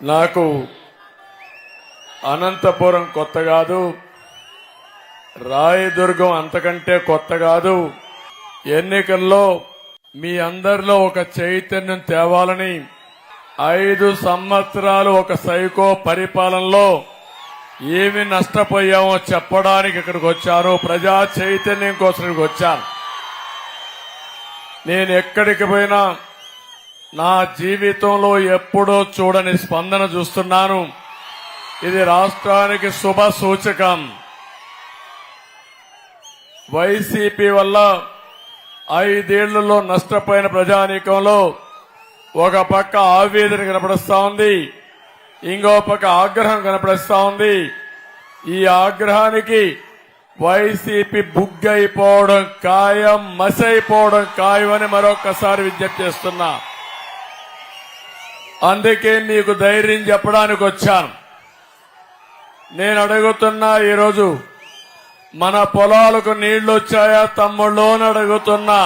నాకు అనంతపురం కొత్త కాదు, రాయదుర్గం అంతకంటే కొత్త కాదు. ఎన్నికల్లో మీ అందరిలో ఒక చైతన్యం తేవాలని 5 సంవత్సరాలు ఒక సైకో పరిపాలనలో ఏమి నష్టపోయామో చెప్పడానికి ఇక్కడికి వచ్చాను. ప్రజా చైతన్యం కోసం ఇక్కడికి వచ్చాను. నేను ఎక్కడికి పోయినా నా జీవితంలో ఎప్పుడూ చూడని స్పందన చూస్తున్నాను. ఇది రాష్ట్రానికి శుభ సూచకం. వైసీపీ వల్ల 5 ఏళ్లలో నష్టపోయిన ప్రజానీకంలో ఒక పక్క ఆవేదన కనపడుస్తా ఉంది, ఇంకో పక్క ఆగ్రహం కనపడుస్తా ఉంది. ఈ ఆగ్రహానికి వైసీపీ బుగ్గైపోవడం ఖాయం, మసైపోవడం ఖాయం అని మరొకసారి విజ్ఞప్తి చేస్తున్నా. అందుకే మీకు ధైర్యం చెప్పడానికి వచ్చాను. నేను అడుగుతున్నా, ఈరోజు మన పొలాలకు నీళ్లు వచ్చాయా తమ్ముళ్ళు అని అడుగుతున్నా.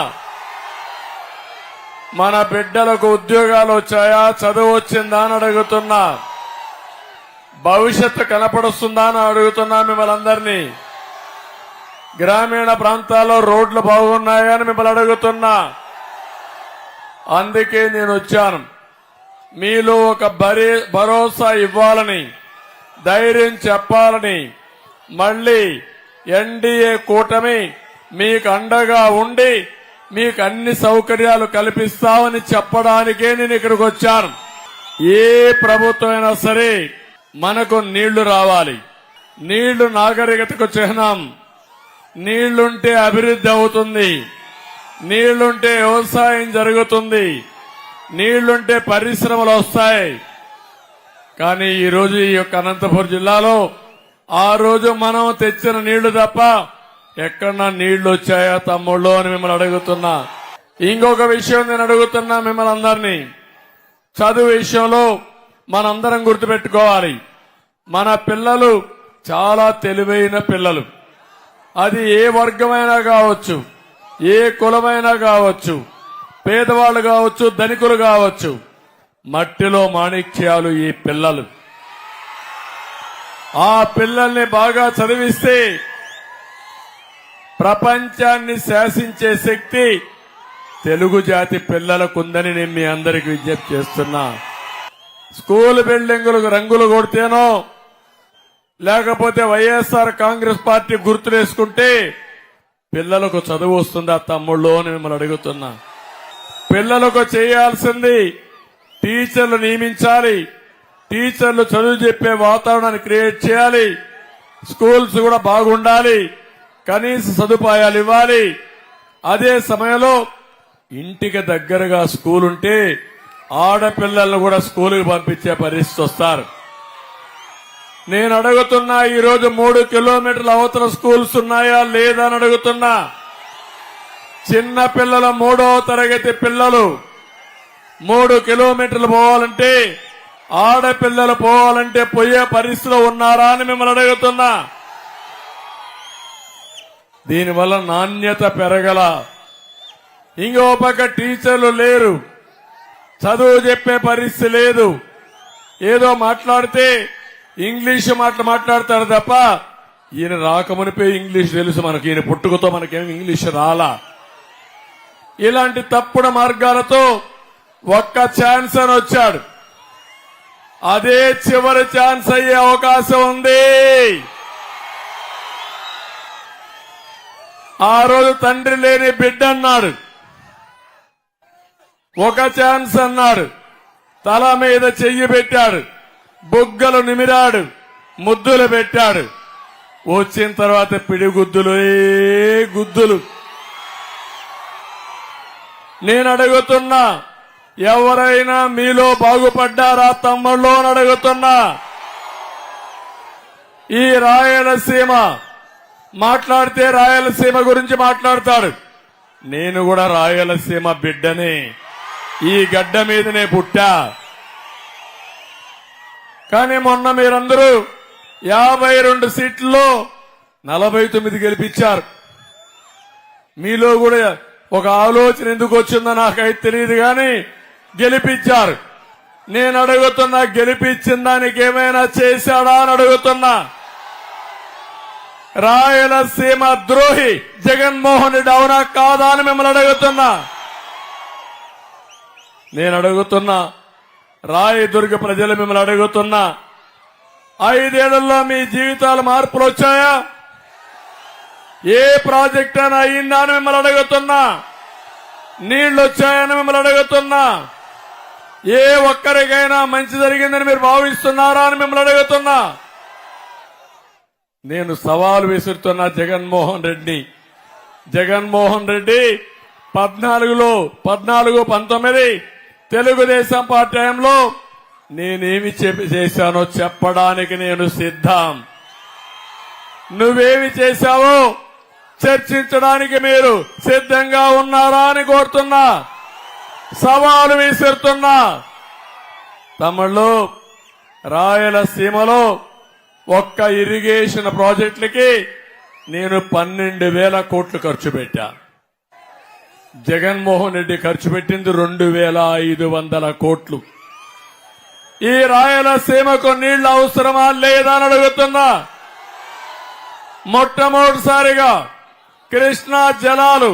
మన బిడ్డలకు ఉద్యోగాలు వచ్చాయా, చదువు వచ్చిందా అని అడుగుతున్నా. భవిష్యత్తు కనపడుస్తుందా అని అడుగుతున్నా మిమ్మల్ని అందరినీ. గ్రామీణ ప్రాంతాల్లో రోడ్లు బాగున్నాయా అని మిమ్మల్ని అడుగుతున్నా. అందుకే నేను వచ్చాను. మీలో ఒక భరోసా ఇవ్వాలని, ధైర్యం చెప్పాలని, మళ్లీ ఎన్డీఏ కూటమి మీకు అండగా ఉండి మీకు అన్ని సౌకర్యాలు కల్పిస్తామని చెప్పడానికే నేను ఇక్కడికి వచ్చాను. ఏ ప్రభుత్వం అయినా సరే మనకు నీళ్లు రావాలి. నీళ్లు నాగరికతకు చిహ్నం. నీళ్లుంటే అభివృద్ధి అవుతుంది, నీళ్లుంటే వ్యవసాయం జరుగుతుంది, నీళ్లుంటే పరిశ్రమలు వస్తాయి. కానీ ఈ రోజు ఈ యొక్క అనంతపురం జిల్లాలో ఆ రోజు మనం తెచ్చిన నీళ్లు తప్ప ఎక్కడన్నా నీళ్లు వచ్చాయా తమ్ముళ్ళు అని మిమ్మల్ని అడుగుతున్నా. ఇంకొక విషయం నేను అడుగుతున్నా మిమ్మల్ని అందరినీ. చదువు విషయంలో మనందరం గుర్తుపెట్టుకోవాలి. మన పిల్లలు చాలా తెలివైన పిల్లలు. అది ఏ వర్గమైనా కావచ్చు, ఏ కులమైనా కావచ్చు, పేదవాళ్లు కావచ్చు, ధనికులు కావచ్చు. మట్టిలో మాణిక్యాలు ఈ పిల్లలు. ఆ పిల్లల్ని బాగా చదివిస్తే ప్రపంచాన్ని శాసించే శక్తి తెలుగు జాతి పిల్లలకుందని నేను మీ అందరికి విజ్ఞప్తి చేస్తున్నా. స్కూల్ బిల్డింగులకు రంగులు కొడితేనో లేకపోతే వైఎస్ఆర్ కాంగ్రెస్ పార్టీ గుర్తులేసుకుంటే పిల్లలకు చదువు వస్తుందా తమ్ముళ్ళు అని మిమ్మల్ని అడుగుతున్నా. పిల్లలకు చేయాల్సింది టీచర్లు నియమించాలి, టీచర్లు చదువు చెప్పే వాతావరణాన్ని క్రియేట్ చేయాలి, స్కూల్స్ కూడా బాగుండాలి, కనీస సదుపాయాలు ఇవ్వాలి. అదే సమయంలో ఇంటికి దగ్గరగా స్కూల్ ఉంటే ఆడపిల్లలను కూడా స్కూలుకి పంపించే పరిస్థితి వస్తారు. నేను అడుగుతున్నా, ఈరోజు 3 కిలోమీటర్ల అవతల స్కూల్స్ ఉన్నాయా లేదా అని అడుగుతున్నా. చిన్న పిల్లల 3వ తరగతి పిల్లలు 3 కిలోమీటర్లు పోవాలంటే, ఆడపిల్లలు పోవాలంటే పోయే పరిస్థితిలో ఉన్నారా అని మిమ్మల్ని అడుగుతున్నా. దీనివల్ల నాణ్యత పెరగల. ఇంకో పక్క టీచర్లు లేరు, చదువు చెప్పే పరిస్థితి లేదు. ఏదో మాట్లాడితే ఇంగ్లీష్ మాట్లాడతారు తప్ప ఈయన రాకమునిపై ఇంగ్లీష్ తెలుసు మనకి, ఈయన పుట్టుకతో మనకేం ఇంగ్లీష్ రాలా. ఇలాంటి తప్పుడు మార్గాలతో ఒక్క ఛాన్స్ అని వచ్చాడు. అదే చివరి ఛాన్స్ అయ్యే అవకాశం ఉంది. ఆ రోజు తండ్రి లేని బిడ్డ అన్నాడు, ఒక ఛాన్స్ అన్నాడు, తల మీద చెయ్యి పెట్టాడు, బుగ్గలు నిమిరాడు, ముద్దులు పెట్టాడు. వచ్చిన తర్వాత పిడిగుద్దులు గుద్దులు. నేను అడుగుతున్నా, ఎవరైనా మీలో బాగుపడ్డారా తమ్ముళ్ళు అని అడుగుతున్నా. ఈ రాయలసీమ మాట్లాడితే రాయలసీమ గురించి మాట్లాడతాడు. నేను కూడా రాయలసీమ బిడ్డనే, ఈ గడ్డ మీదనే పుట్టా. కానీ మొన్న మీరందరూ 52 సీట్లలో 49 గెలిపించారు. మీలో కూడా ఒక ఆలోచన ఎందుకు వచ్చిందో నాకైతే తెలియదు, కానీ గెలిపించారు. నేను అడుగుతున్నా, గెలిపించిన దానికి ఏమైనా చేశాడా అని అడుగుతున్నా. రాయలసీమ ద్రోహి జగన్మోహన్ రెడ్డి అవునా కాదా అని మిమ్మల్ని అడుగుతున్నా. నేను అడుగుతున్నా, రాయదుర్గ ప్రజలు మిమ్మల్ని అడుగుతున్నా, 5 ఏళ్లలో మీ జీవితాల మార్పులు వచ్చాయా? ఏ ప్రాజెక్ట్ అయినా అయిందా అని మిమ్మల్ని అడుగుతున్నా. నీళ్లు వచ్చాయని మిమ్మల్ని అడుగుతున్నా. ఏ ఒక్కరికైనా మంచి జరిగిందని మీరు భావిస్తున్నారా అని మిమ్మల్ని అడుగుతున్నా. నేను సవాలు విసురుతున్నా జగన్మోహన్ రెడ్డి. జగన్మోహన్ రెడ్డి 14-19 తెలుగుదేశం పార్టీ టైంలో నేనేమి చేశానో చెప్పడానికి నేను సిద్ధం. నువ్వేమి చేశావో చర్చించడానికి మీరు సిద్ధంగా ఉన్నారా అని కోరుతున్నా, సవాలు విసురుతున్నా. తమిళలో రాయలసీమలో ఒక్క ఇరిగేషన్ ప్రాజెక్టులకి నేను 12,000 కోట్లు ఖర్చు పెట్టా. జగన్మోహన్ రెడ్డి ఖర్చు పెట్టింది 2,500 కోట్లు. ఈ రాయలసీమకు నీళ్లు అవసరమా లేదా అని అడుగుతున్నా. మొట్టమొదటిసారిగా కృష్ణా జలాలు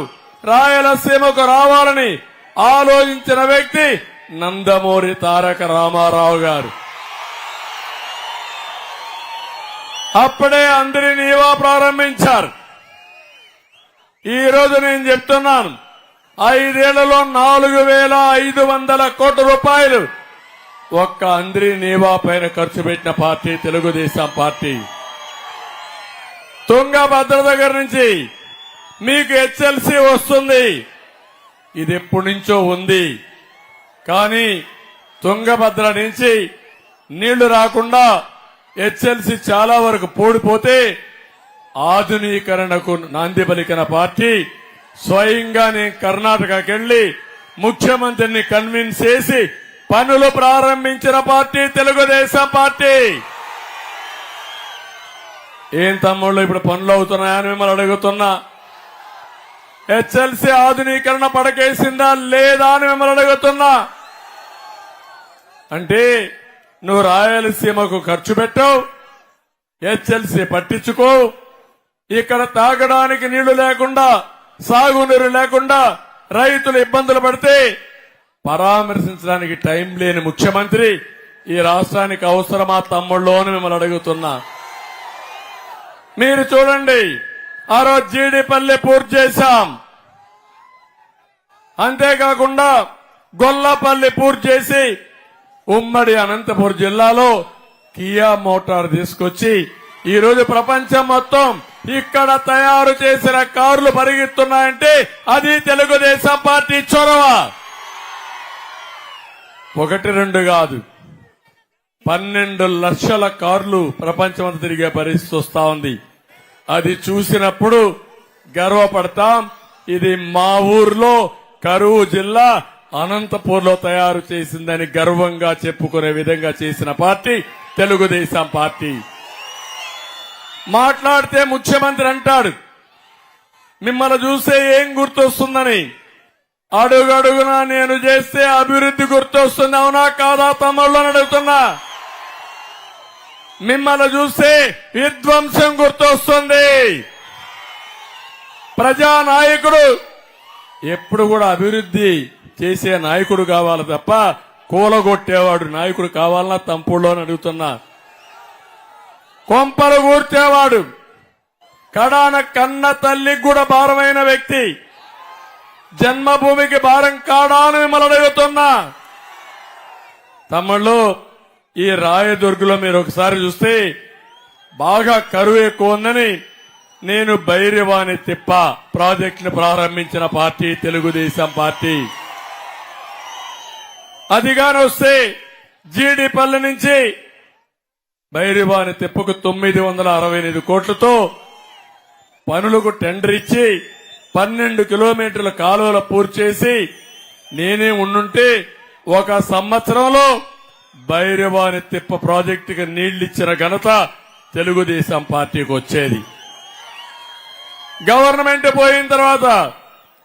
రాయలసీమకు రావాలని ఆలోచించిన వ్యక్తి నందమూరి తారక రామారావు గారు. అప్పుడే అందరి నీవా ప్రారంభించారు. ఈ రోజు నేను చెప్తున్నాను, 5 ఏళ్లలో 4,500 కోట్ల రూపాయలు ఒక్క అందరి నీవా పైన ఖర్చు పెట్టిన పార్టీ తెలుగుదేశం పార్టీ. తుంగభద్ర దగ్గర నుంచి మీకు హెచ్ఎల్సీ వస్తుంది, ఇది ఎప్పటి నుంచో ఉంది. కానీ తుంగభద్ర నుంచి నీళ్లు రాకుండా హెచ్ఎల్సీ చాలా వరకు పూడిపోతే ఆధునీకరణకు నాంది పలికిన పార్టీ. స్వయంగా నేను కర్ణాటకకి వెళ్లి ముఖ్యమంత్రిని కన్విన్స్ చేసి పనులు ప్రారంభించిన పార్టీ తెలుగుదేశం పార్టీ. ఏం తమ్ముళ్ళు ఇప్పుడు పనులు అవుతున్నాయని మిమ్మల్ని అడుగుతున్నా. హెచ్ఎల్సీ ఆధునీకరణ పడకేసిందా లేదా అని మిమ్మల్ని అడుగుతున్నా. అంటే నువ్వు రాయలసీమకు ఖర్చు పెట్టావు, హెచ్ఎల్సీ పట్టించుకో. ఇక్కడ తాగడానికి నీళ్లు లేకుండా, సాగునీరు లేకుండా రైతులు ఇబ్బందులు పడితే పరామర్శించడానికి టైం లేని ముఖ్యమంత్రి ఈ రాష్ట్రానికి అవసరమా తమ్ముళ్ళు అని మిమ్మల్ని అడుగుతున్నా. మీరు చూడండి, ఆ రోజు జీడిపల్లి పూర్తి చేశాం. అంతేకాకుండా గొల్లపల్లి పూర్తి చేసి ఉమ్మడి అనంతపురం జిల్లాలో కియా మోటార్ తీసుకొచ్చి ఈ రోజు ప్రపంచం మొత్తం ఇక్కడ తయారు చేసిన కార్లు పరిగెత్తున్నాయంటే అది తెలుగుదేశం పార్టీ చొరవ. 1-2 కాదు, 12 లక్షల కార్లు ప్రపంచమంతా తిరిగే పరిస్థితి వస్తా ఉంది. అది చూసినప్పుడు గర్వపడతాం. ఇది మా ఊర్లో కరూరు జిల్లా అనంతపూర్లో తయారు చేసిందని గర్వంగా చెప్పుకునే విధంగా చేసిన పార్టీ తెలుగుదేశం పార్టీ. మాట్లాడితే ముఖ్యమంత్రి అంటాడు, మిమ్మల్ని చూస్తే ఏం గుర్తొస్తుందని. అడుగడుగునా నేను చేస్తే అభివృద్ధి గుర్తొస్తుంది, అవునా కాదా తమ్ముళ్ళు అని అడుగుతున్నా. మిమ్మల్ని చూస్తే విధ్వంసం గుర్తొస్తుంది. ప్రజానాయకుడు ఎప్పుడు కూడా అభివృద్ధి చేసే నాయకుడు కావాలి తప్ప కూలగొట్టేవాడు నాయకుడు కావాలన్నా తమ్ముళ్ళు అని అడుగుతున్నా. కొంపలు కూర్చేవాడు, కడాన కన్న తల్లికి కూడా భారమైన వ్యక్తి జన్మభూమికి భారం కాడా అని మిమ్మల్ని అడుగుతున్నా. తమ్ముళ్ళు, ఈ రాయదుర్గలో మీరు ఒకసారి చూస్తే బాగా కరువు ఎక్కువ ఉందని నేను భైరవాణి తిప్ప ప్రాజెక్టును ప్రారంభించిన పార్టీ తెలుగుదేశం పార్టీ. అదిగాని వస్తే జీడిపల్లి నుంచి భైరవాణి తిప్పకు 968 కోట్లతో పనులకు టెండర్ ఇచ్చి 12 కిలోమీటర్ల కాలువలు పూర్తి చేసి నేనే ఉండుంటే 1 సంవత్సరంలో భైరవాణి తిప్ప ప్రాజెక్టుకి నీళ్లిచ్చిన ఘనత తెలుగుదేశం పార్టీకి వచ్చేది. గవర్నమెంట్ పోయిన తర్వాత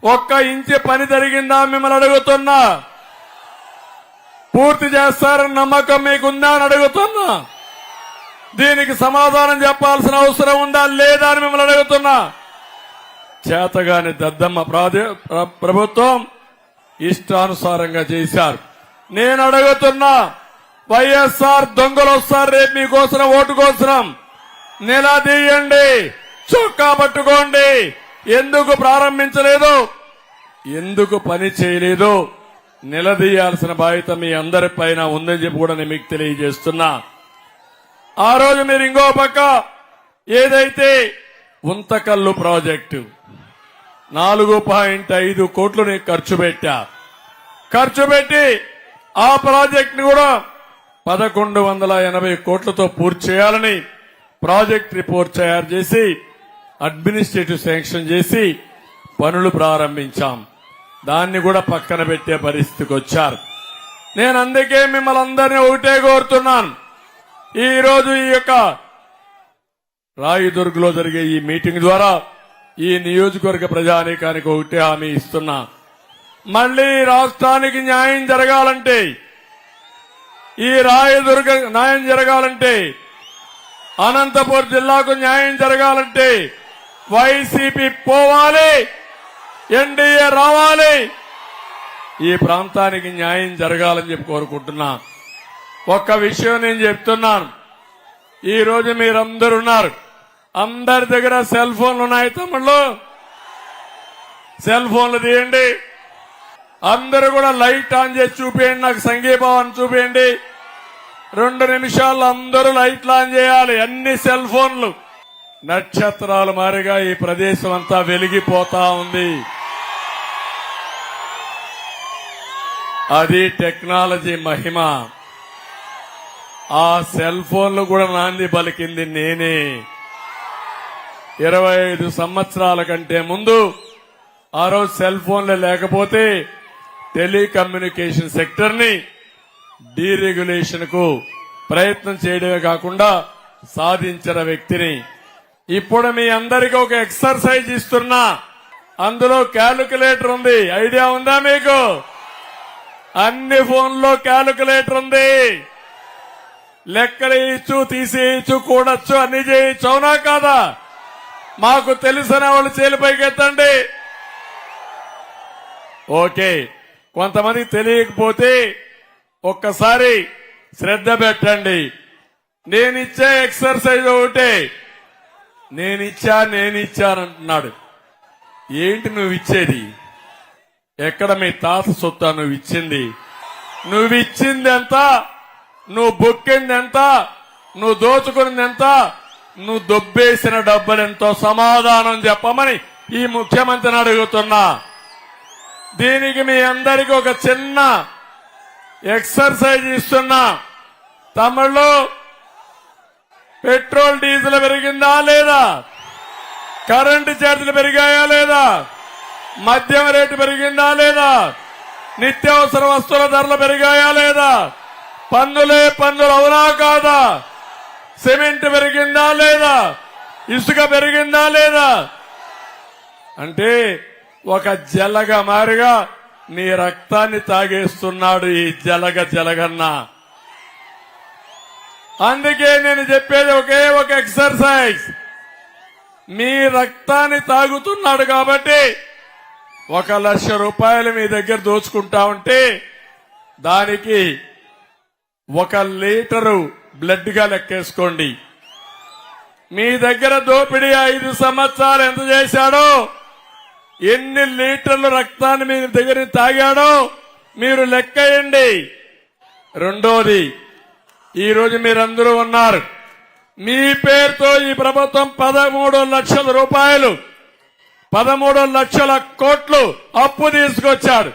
1 ఇంచు పని జరిగిందా మిమ్మల్ని అడుగుతున్నా. పూర్తి చేస్తారని నమ్మకం మీకుందా అని అడుగుతున్నా. దీనికి సమాధానం చెప్పాల్సిన అవసరం ఉందా లేదా అని మిమ్మల్ని అడుగుతున్నా. చేతగాని దద్దమ్మ ప్రభుత్వం ఇష్టానుసారంగా చేశారు. నేను అడుగుతున్నా, వైఎస్ఆర్ దొంగలు వస్తారు రేపు మీకోసం ఓటు కోసం, నిలదీయండి, చొక్కా పట్టుకోండి. ఎందుకు ప్రారంభించలేదు, ఎందుకు పని చేయలేదు, నిలదీయాల్సిన బాధ్యత మీ అందరి పైన ఉందని చెప్పి కూడా నేను మీకు తెలియజేస్తున్నా. ఆ రోజు మీరు ఇంకో పక్క ఏదైతే ఉంతకల్లు ప్రాజెక్టు 4.5 కోట్లు నేను ఖర్చు పెట్టి ఆ ప్రాజెక్ట్ ని కూడా 1180 కోట్లతో పూర్తి చేయాలని ప్రాజెక్ట్ రిపోర్ట్ తయారు చేసి అడ్మినిస్ట్రేటివ్ శాంక్షన్ చేసి పనులు ప్రారంభించాం. దాన్ని కూడా పక్కన పెట్టే పరిస్థితికి వచ్చారు. నేను అందుకే మిమ్మల్ని అందరినీ ఒకటే కోరుతున్నాను. ఈ రోజు ఈ యొక్క రాయదుర్గ్లో జరిగే ఈ మీటింగ్ ద్వారా ఈ నియోజకవర్గ ప్రజానీకానికి ఒకటే హామీ ఇస్తున్నా. మళ్లీ రాష్ట్రానికి న్యాయం జరగాలంటే, ఈ రాయదుర్గ న్యాయం జరగాలంటే, అనంతపురం జిల్లాకు న్యాయం జరగాలంటే వైసీపీ పోవాలి, ఎన్డీఏ రావాలి, ఈ ప్రాంతానికి న్యాయం జరగాలని చెప్పి కోరుకుంటున్నా. ఒక్క విషయం నేను చెప్తున్నాను. ఈ రోజు మీరందరూ ఉన్నారు, అందరి దగ్గర సెల్ ఫోన్లు ఉన్నాయి. తమ్ముళ్ళు సెల్ ఫోన్లు తీయండి, అందరూ కూడా లైట్ ఆన్ చేసి చూపించండి, నాకు సంఘీభావం చూపించండి. 2 నిమిషాల్లో అందరూ లైట్లు ఆన్ చేయాలి. అన్ని సెల్ ఫోన్లు నక్షత్రాల మారిగా ఈ ప్రదేశం అంతా వెలిగిపోతా ఉంది. అది టెక్నాలజీ మహిమ. ఆ సెల్ ఫోన్లు కూడా నాంది పలికింది నేనే. 25 సంవత్సరాల కంటే ముందు ఆ రోజు సెల్ ఫోన్లే లేకపోతే టెలికమ్యూనికేషన్ సెక్టర్ ని డీరెగ్యులేషన్ కు ప్రయత్నం చేయడమే కాకుండా సాధించిన వ్యక్తిని. ఇప్పుడు మీ అందరికీ ఒక ఎక్సర్సైజ్ ఇస్తున్నా. అందులో క్యాలిక్యులేటర్ ఉంది. ఐడియా ఉందా మీకు? అన్ని ఫోన్లో క్యాలిక్యులేటర్ ఉంది. లెక్కలు ఇచ్చు, తీసేయచ్చు, కూడచ్చు, అన్ని చేయొచ్చు. అవునా కాదా? మాకు తెలిసిన వాళ్ళు చేలిపైకి ఎత్తండి. ఓకే, కొంతమంది తెలియకపోతే ఒక్కసారి శ్రద్ధ పెట్టండి. నేనిచ్చే ఎక్సర్సైజ్ ఒకటే. నేనిచ్చానంటున్నాడు. ఏంటి నువ్వు ఇచ్చేది? ఎక్కడ మీ తాత సొత్తా నువ్వు ఇచ్చింది? నువ్విచ్చింది ఎంత? నువ్వు బొక్కింది ఎంత? నువ్వు దోచుకున్నది ఎంత? నువ్వు దొబ్బేసిన డబ్బులెంతో సమాధానం చెప్పమని ఈ ముఖ్యమంత్రిని అడుగుతున్నా. దీనికి మీ అందరికీ ఒక చిన్న ఎక్సర్సైజ్ ఇస్తున్నా. తమిళ్లో పెట్రోల్ డీజిల్ పెరిగిందా లేదా? కరెంటు ఛార్జీలు పెరిగాయా లేదా? మద్యం రేటు పెరిగిందా లేదా? నిత్యావసర వస్తువుల ధరలు పెరిగాయా లేదా? పన్నులే పన్నులు, అవునా కాదా? సిమెంట్ పెరిగిందా లేదా? ఇసుక పెరిగిందా లేదా? అంటే ఒక జలగ మారిగా నీ రక్తాన్ని తాగేస్తున్నాడు ఈ జలగన్న. అందుకే నేను చెప్పేది ఒకే ఒక ఎక్సర్సైజ్. మీ రక్తాన్ని తాగుతున్నాడు కాబట్టి 1,00,000 రూపాయలు మీ దగ్గర దోచుకుంటా ఉంటే దానికి 1 లీటరు బ్లడ్ గా లెక్కేసుకోండి. మీ దగ్గర దోపిడీ 5 సంవత్సరాలు ఎంత చేశాడో, ఎన్ని లీటర్ల రక్తాన్ని మీ దగ్గర తాగాడో మీరు లెక్కేయండి. రెండోది, ఈ రోజు మీరందరూ ఉన్నారు. మీ పేరుతో ఈ ప్రభుత్వం 13 లక్షల రూపాయలు, 13 లక్షల కోట్లు అప్పు తీసుకొచ్చాడు.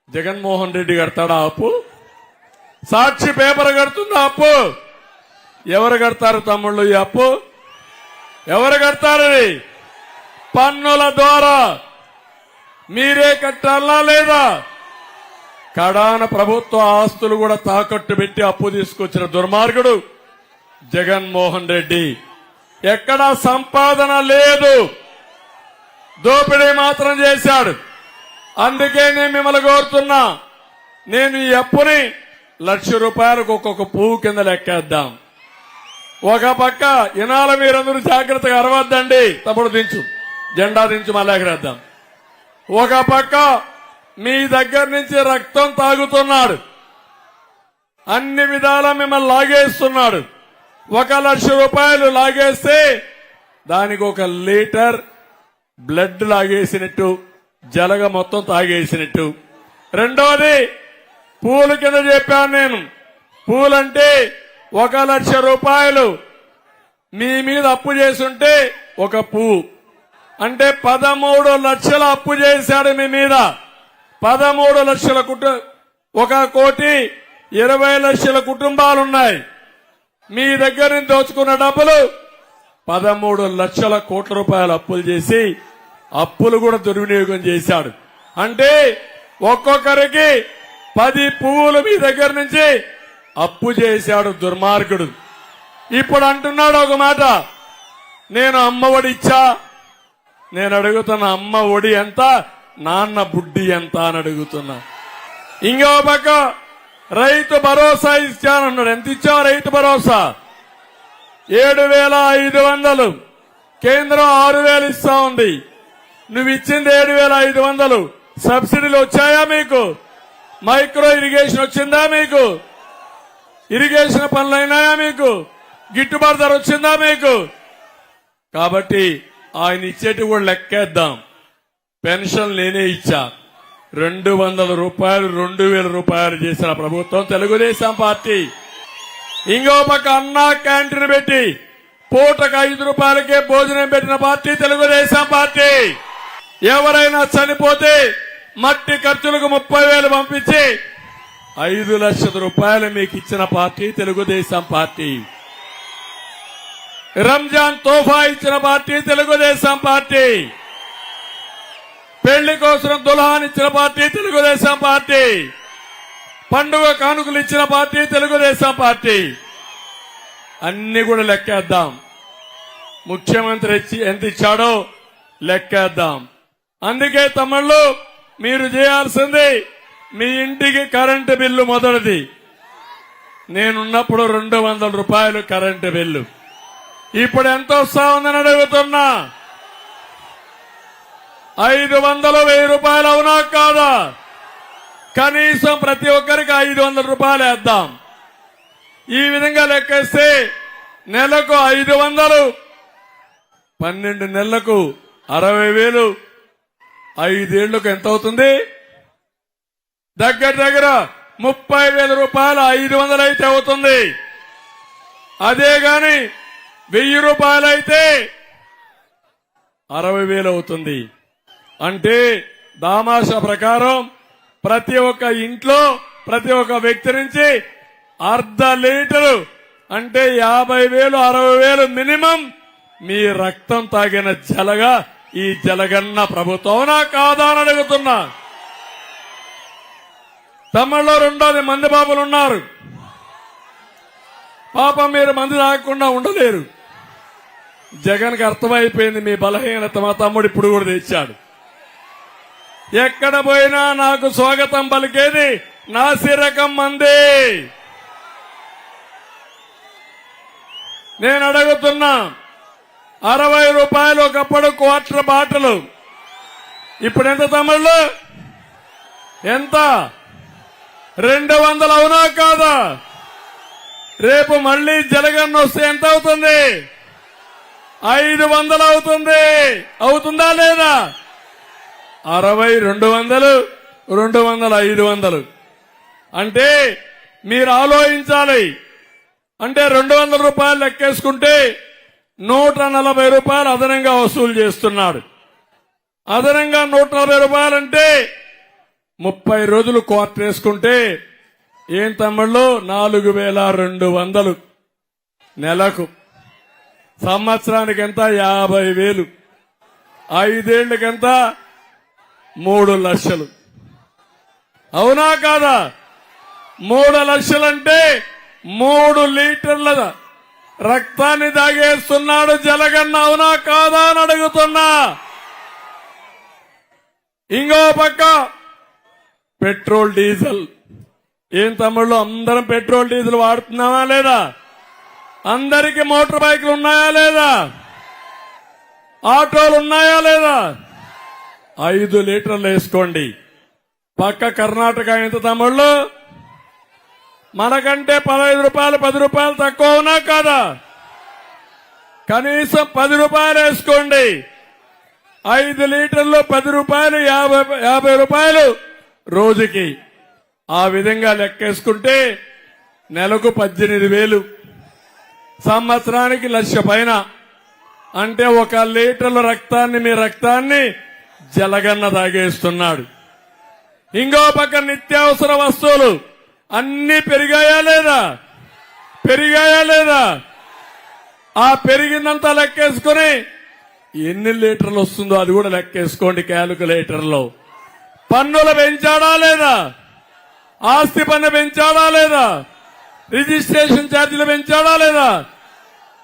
జగన్మోహన్ రెడ్డి కడతాడా అప్పు? సాక్షి పేపర్ కడుతుందా అప్పు? ఎవరు కడతారు తమ్ముళ్ళు ఈ అప్పు? ఎవరు కడతారు? పన్నుల ద్వారా మీరే కట్టాలా లేదా? కడాన ప్రభుత్వ ఆస్తులు కూడా తాకట్టు పెట్టి అప్పు తీసుకొచ్చిన దుర్మార్గుడు జగన్మోహన్ రెడ్డి. ఎక్కడా సంపాదన లేదు, దోపిడీ మాత్రం చేశాడు. అందుకే నేను మిమ్మల్ని కోరుతున్నా, నేను ఈ అప్పుని రూపాయలకు ఒక్కొక్క పువ్వు కింద లెక్కేద్దాం. ఒక పక్క ఇనాల మీరందరూ జాగ్రత్తగా అరవద్దండి, తప్పుడు దించు, జెండా దించు, మళ్ళీ ఎగరేద్దాం. ఒక పక్క మీ దగ్గర నుంచి రక్తం తాగుతున్నాడు, అన్ని విధాలా మిమ్మల్ని లాగేస్తున్నాడు. 1,00,000 రూపాయలు లాగేస్తే దానికి 1 లీటర్ బ్లడ్ లాగేసినట్టు, జలగ మొత్తం తాగేసినట్టు. రెండోది పూల కింద చెప్పాను నేను. పూలంటే 1,00,000 రూపాయలు మీ మీద అప్పు చేసుంటే ఒక పువ్వు అంటే 13 లక్షల అప్పు చేశాడు మీ మీద. 13 లక్షల 1,20,00,000 కుటుంబాలున్నాయి. మీ దగ్గర నుంచి దోచుకున్న డబ్బులు 13 లక్షల కోట్ల రూపాయలు అప్పులు చేసి అప్పులు కూడా దుర్వినియోగం చేశాడు. అంటే ఒక్కొక్కరికి 10 పువ్వులు మీ దగ్గర నుంచి అప్పు చేశాడు దుర్మార్గుడు. ఇప్పుడు అంటున్నాడు ఒక మాట, నేను అమ్మ ఒడి ఇచ్చా. నేను అడుగుతున్న అమ్మ ఒడి ఎంత, నాన్న బుడ్డి ఎంత అని అడుగుతున్నా. ఇంకో పక్క రైతు భరోసా ఇచ్చానన్నాడు. ఎంత ఇచ్చావు రైతు భరోసా? 7,500. కేంద్రం 6,000 ఇస్తా ఉంది. నువ్వు ఇచ్చింది 7,500. సబ్సిడీలు వచ్చాయా మీకు? మైక్రో ఇరిగేషన్ వచ్చిందా మీకు? ఇరిగేషన్ పనులైనాయా మీకు? గిట్టుబాటు ధర వచ్చిందా మీకు? కాబట్టి ఆయన ఇచ్చేటి కూడా లెక్కేద్దాం. పెన్షన్ నేనే ఇచ్చా. 200 రూపాయలు 2,000 రూపాయలు చేసిన ప్రభుత్వం తెలుగుదేశం పార్టీ. ఇంకో పక్క అన్నా క్యాంటీన్ పెట్టి పూటకు 5 రూపాయలకే భోజనం పెట్టిన పార్టీ తెలుగుదేశం పార్టీ. ఎవరైనా చనిపోతే మట్టి ఖర్చులకు 30,000 పంపించి 5 లక్షల రూపాయలు మీకు ఇచ్చిన పార్టీ తెలుగుదేశం పార్టీ. రంజాన్ తోఫా ఇచ్చిన పార్టీ తెలుగుదేశం పార్టీ. పెళ్లి కోసం దుల్హాన్ ఇచ్చిన పార్టీ తెలుగుదేశం పార్టీ. పండుగ కానుకలు ఇచ్చిన పార్టీ తెలుగుదేశం పార్టీ. అన్ని కూడా లెక్కేద్దాం. ముఖ్యమంత్రి ఎంత ఇచ్చాడో లెక్కేద్దాం. అందుకే తమ్ముళ్ళు మీరు చేయాల్సింది, మీ ఇంటికి కరెంటు బిల్లు మొదటిది. నేనున్నప్పుడు 200 రూపాయలు కరెంటు బిల్లు. ఇప్పుడు ఎంత వస్తా ఉందని అడుగుతున్నా. 500, 1,000 రూపాయలు అవునా కాదా? కనీసం ప్రతి ఒక్కరికి 500 రూపాయలు వేద్దాం. ఈ విధంగా లెక్కేస్తే నెలకు 500, 12 నెలలకు 60,000, 5 ఏళ్లకు ఎంత అవుతుంది? దగ్గర 30,000 రూపాయలు. 500 అయితే అవుతుంది. అదే గాని 1,000 రూపాయలు అయితే 60,000 అవుతుంది. అంటే దామాషా ప్రకారం ప్రతి ఒక్క ఇంట్లో ప్రతి ఒక్క వ్యక్తి నుంచి 1/2 లీటరు అంటే 50,000, 60,000 మినిమం మీ రక్తం తాగిన జలగా ఈ జలగన్న ప్రభుత్వం కాదా అని అడుగుతున్నా. తమిళలో 2వ మంది బాబులు ఉన్నారు. పాపం మీరు మంది తాగకుండా ఉండలేరు. జగన్కి అర్థమైపోయింది మీ బలహీనత. మా తమ్ముడు ఇప్పుడు కూడా తెచ్చాడు. ఎక్కడ పోయినా నాకు స్వాగతం పలికేది నాసిరకం మంది. నేను అడుగుతున్నా, 60 రూపాయలు ఒకప్పుడు క్వార్టర్ బాటలు. ఇప్పుడు ఎంత తమ్ముళ్ళు? ఎంత? 200 అవునా కాదా? రేపు మళ్లీ జలగన్న వస్తే ఎంత అవుతుంది? 500 అవుతుంది. అవుతుందా లేదా? 60, 200, 200, 500 అంటే మీరు ఆలోచించాలి. అంటే 200 రూపాయలు లెక్కేసుకుంటే 140 రూపాయలు అదనంగా వసూలు చేస్తున్నాడు. అదనంగా 140 రూపాయలంటే 30 రోజులు క్వార్టర్ వేసుకుంటే ఏం తమ్ముళ్ళు? 4,200 నెలకు. సంవత్సరానికి ఎంత? 50,000. 5 ఏళ్లకెంత? 3 లక్షలు. అవునా కాదా? 3 లక్షలంటే 3 లీటర్ల రక్తాన్ని తాగేస్తున్నాడు జలగన్న. అవునా కాదా అని అడుగుతున్నా. ఇంకో పక్క పెట్రోల్ డీజిల్ ఏం తమ్ముళ్ళు అందరం పెట్రోల్ డీజిల్ వాడుతున్నామా లేదా? అందరికీ మోటార్ బైకులు ఉన్నాయా లేదా? ఆటోలు ఉన్నాయా లేదా? 5 లీటర్లు వేసుకోండి. పక్క కర్ణాటక ఎంత తమ్ముళ్ళు? మనకంటే 15 రూపాయలు 10 రూపాయలు తక్కువ ఉన్నా కాదా? కనీసం 10 రూపాయలు వేసుకోండి. 5 లీటర్లు 10 రూపాయలు 50 రూపాయలు రోజుకి. ఆ విధంగా లెక్కేసుకుంటే నెలకు 18,000, సంవత్సరానికి 1,00,000 పైన. అంటే 1 లీటర్ల రక్తాన్ని, మీ రక్తాన్ని జలగన్న తాగేస్తున్నాడు. ఇంకో పక్క నిత్యావసర వస్తువులు అన్ని పెరిగాయా లేదా? పెరిగాయా లేదా? ఆ పెరిగిందంతా లెక్కేసుకుని ఎన్ని లీటర్లు వస్తుందో అది కూడా లెక్కేసుకోండి క్యాలిక్యులేటర్లో. పన్నులు పెంచాడా లేదా? ఆస్తి పన్ను పెంచాడా లేదా? రిజిస్ట్రేషన్ ఛార్జీలు పెంచాడా లేదా?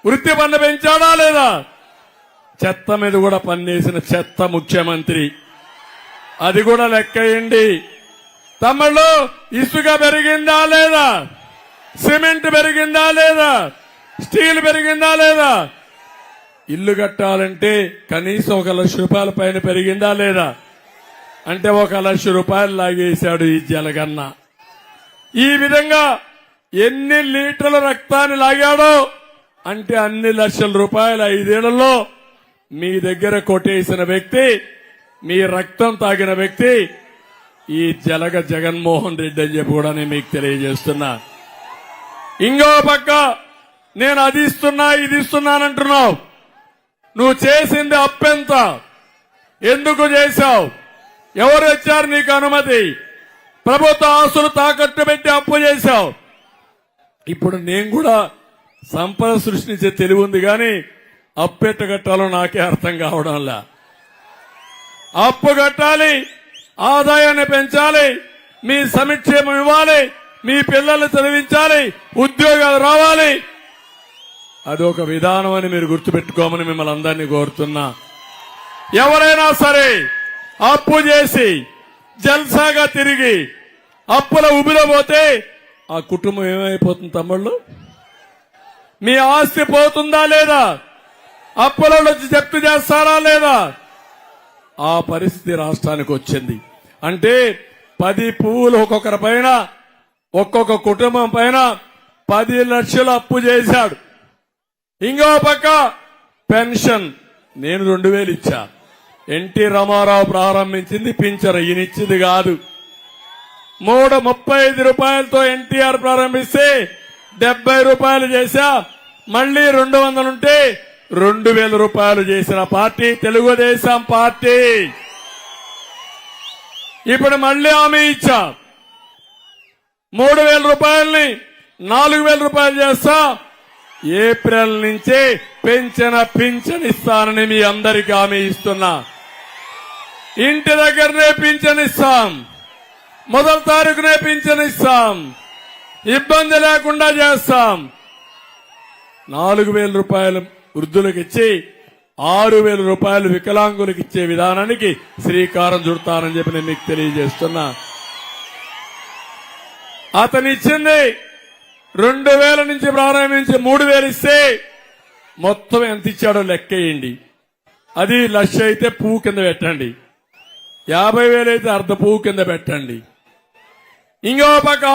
వృత్తి పన్ను పెంచాడా లేదా? చెత్త మీద కూడా పన్నేసిన చెత్త ముఖ్యమంత్రి, అది కూడా లెక్కేయండి. తమ్ముళ్ళు, ఇసుక పెరిగిందా లేదా? సిమెంట్ పెరిగిందా లేదా? స్టీల్ పెరిగిందా లేదా? ఇల్లు కట్టాలంటే కనీసం 1,00,000 రూపాయల పైన పెరిగిందా లేదా? అంటే 1,00,000 రూపాయలు లాగేశాడు ఈ జలగన్న. ఈ విధంగా ఎన్ని లీటర్ల రక్తాన్ని లాగాడో అంటే అన్ని లక్షల రూపాయలు 5 ఏళ్లలో మీ దగ్గర కొట్టేసిన వ్యక్తి, మీ రక్తం తాగిన వ్యక్తి ఈ జగన్మోహన్ రెడ్డి అని చెప్పి కూడా నేను మీకు తెలియజేస్తున్నా. ఇంకో పక్క నేను అది ఇస్తున్నా ఇది ఇస్తున్నానంటున్నావు. నువ్వు చేసింది అప్పెంత? ఎందుకు చేశావు? ఎవరు ఇచ్చారు నీకు అనుమతి? ప్రభుత్వ ఆస్తులు తాకట్టు పెట్టి అప్పు చేశావు. ఇప్పుడు నేను కూడా సంపద సృష్టించే తెలివి ఉంది కానీ అప్పెట్ట కట్టాలో నాకే అర్థం కావడంలా. అప్పు కట్టాలి, ఆదాయాన్ని పెంచాలి, మీ సంక్షేమం ఇవ్వాలి, మీ పిల్లల్ని చదివించాలి, ఉద్యోగాలు రావాలి. అదొక విధానం అని మీరు గుర్తుపెట్టుకోమని మిమ్మల్ని అందరినీ కోరుతున్నా. ఎవరైనా సరే అప్పు చేసి జల్సాగా తిరిగి అప్పుల ఉబిలో పోతే ఆ కుటుంబం ఏమైపోతుంది తమ్ముళ్ళు? మీ ఆస్తి పోతుందా లేదా? అప్పులలో వచ్చి జప్తు చేస్తారా లేదా? ఆ పరిస్థితి రాష్ట్రానికి వచ్చింది. అంటే 10 పువ్వులు ఒక్కొక్కరి పైన, ఒక్కొక్క కుటుంబం పైన 10 లక్షలు అప్పు చేశాడు. ఇంకో పక్క పెన్షన్ నేను 2,000 ఇచ్చా. ఎన్టీ రామారావు ప్రారంభించింది పింఛను, ఈయనిచ్చింది కాదు. 35 రూపాయలతో ఎన్టీఆర్ ప్రారంభిస్తే 70 రూపాయలు చేశా. మళ్లీ 200 ఉంటే 2,000 రూపాయలు చేసిన పార్టీ తెలుగుదేశం పార్టీ. ఇప్పుడు మళ్లీ హామీ ఇచ్చా, 3,000 రూపాయల్ని 4,000 రూపాయలు చేస్తా. ఏప్రిల్ నుంచే పింఛన్ ఇస్తానని మీ అందరికీ హామీ ఇస్తున్నా. ఇంటి దగ్గరనే పింఛన్ ఇస్తాం, 1వ తారీఖునే పింఛన్ ఇస్తాం, ఇబ్బంది లేకుండా చేస్తాం. 4,000 రూపాయలు వృద్ధులకు ఇచ్చి 6,000 రూపాయలు వికలాంగులకు ఇచ్చే విధానానికి శ్రీకారం చుడతానని చెప్పి నేను మీకు తెలియజేస్తున్నా. అతను ఇచ్చింది 2,000 నుంచి ప్రారంభించి 3,000 ఇస్తే మొత్తం ఎంత ఇచ్చాడో లెక్కేయండి. అది 1,00,000 అయితే పువ్వు కింద పెట్టండి, 50,000 అయితే అర్ధ పువ్వు కింద పెట్టండి. ఇంకో పక్క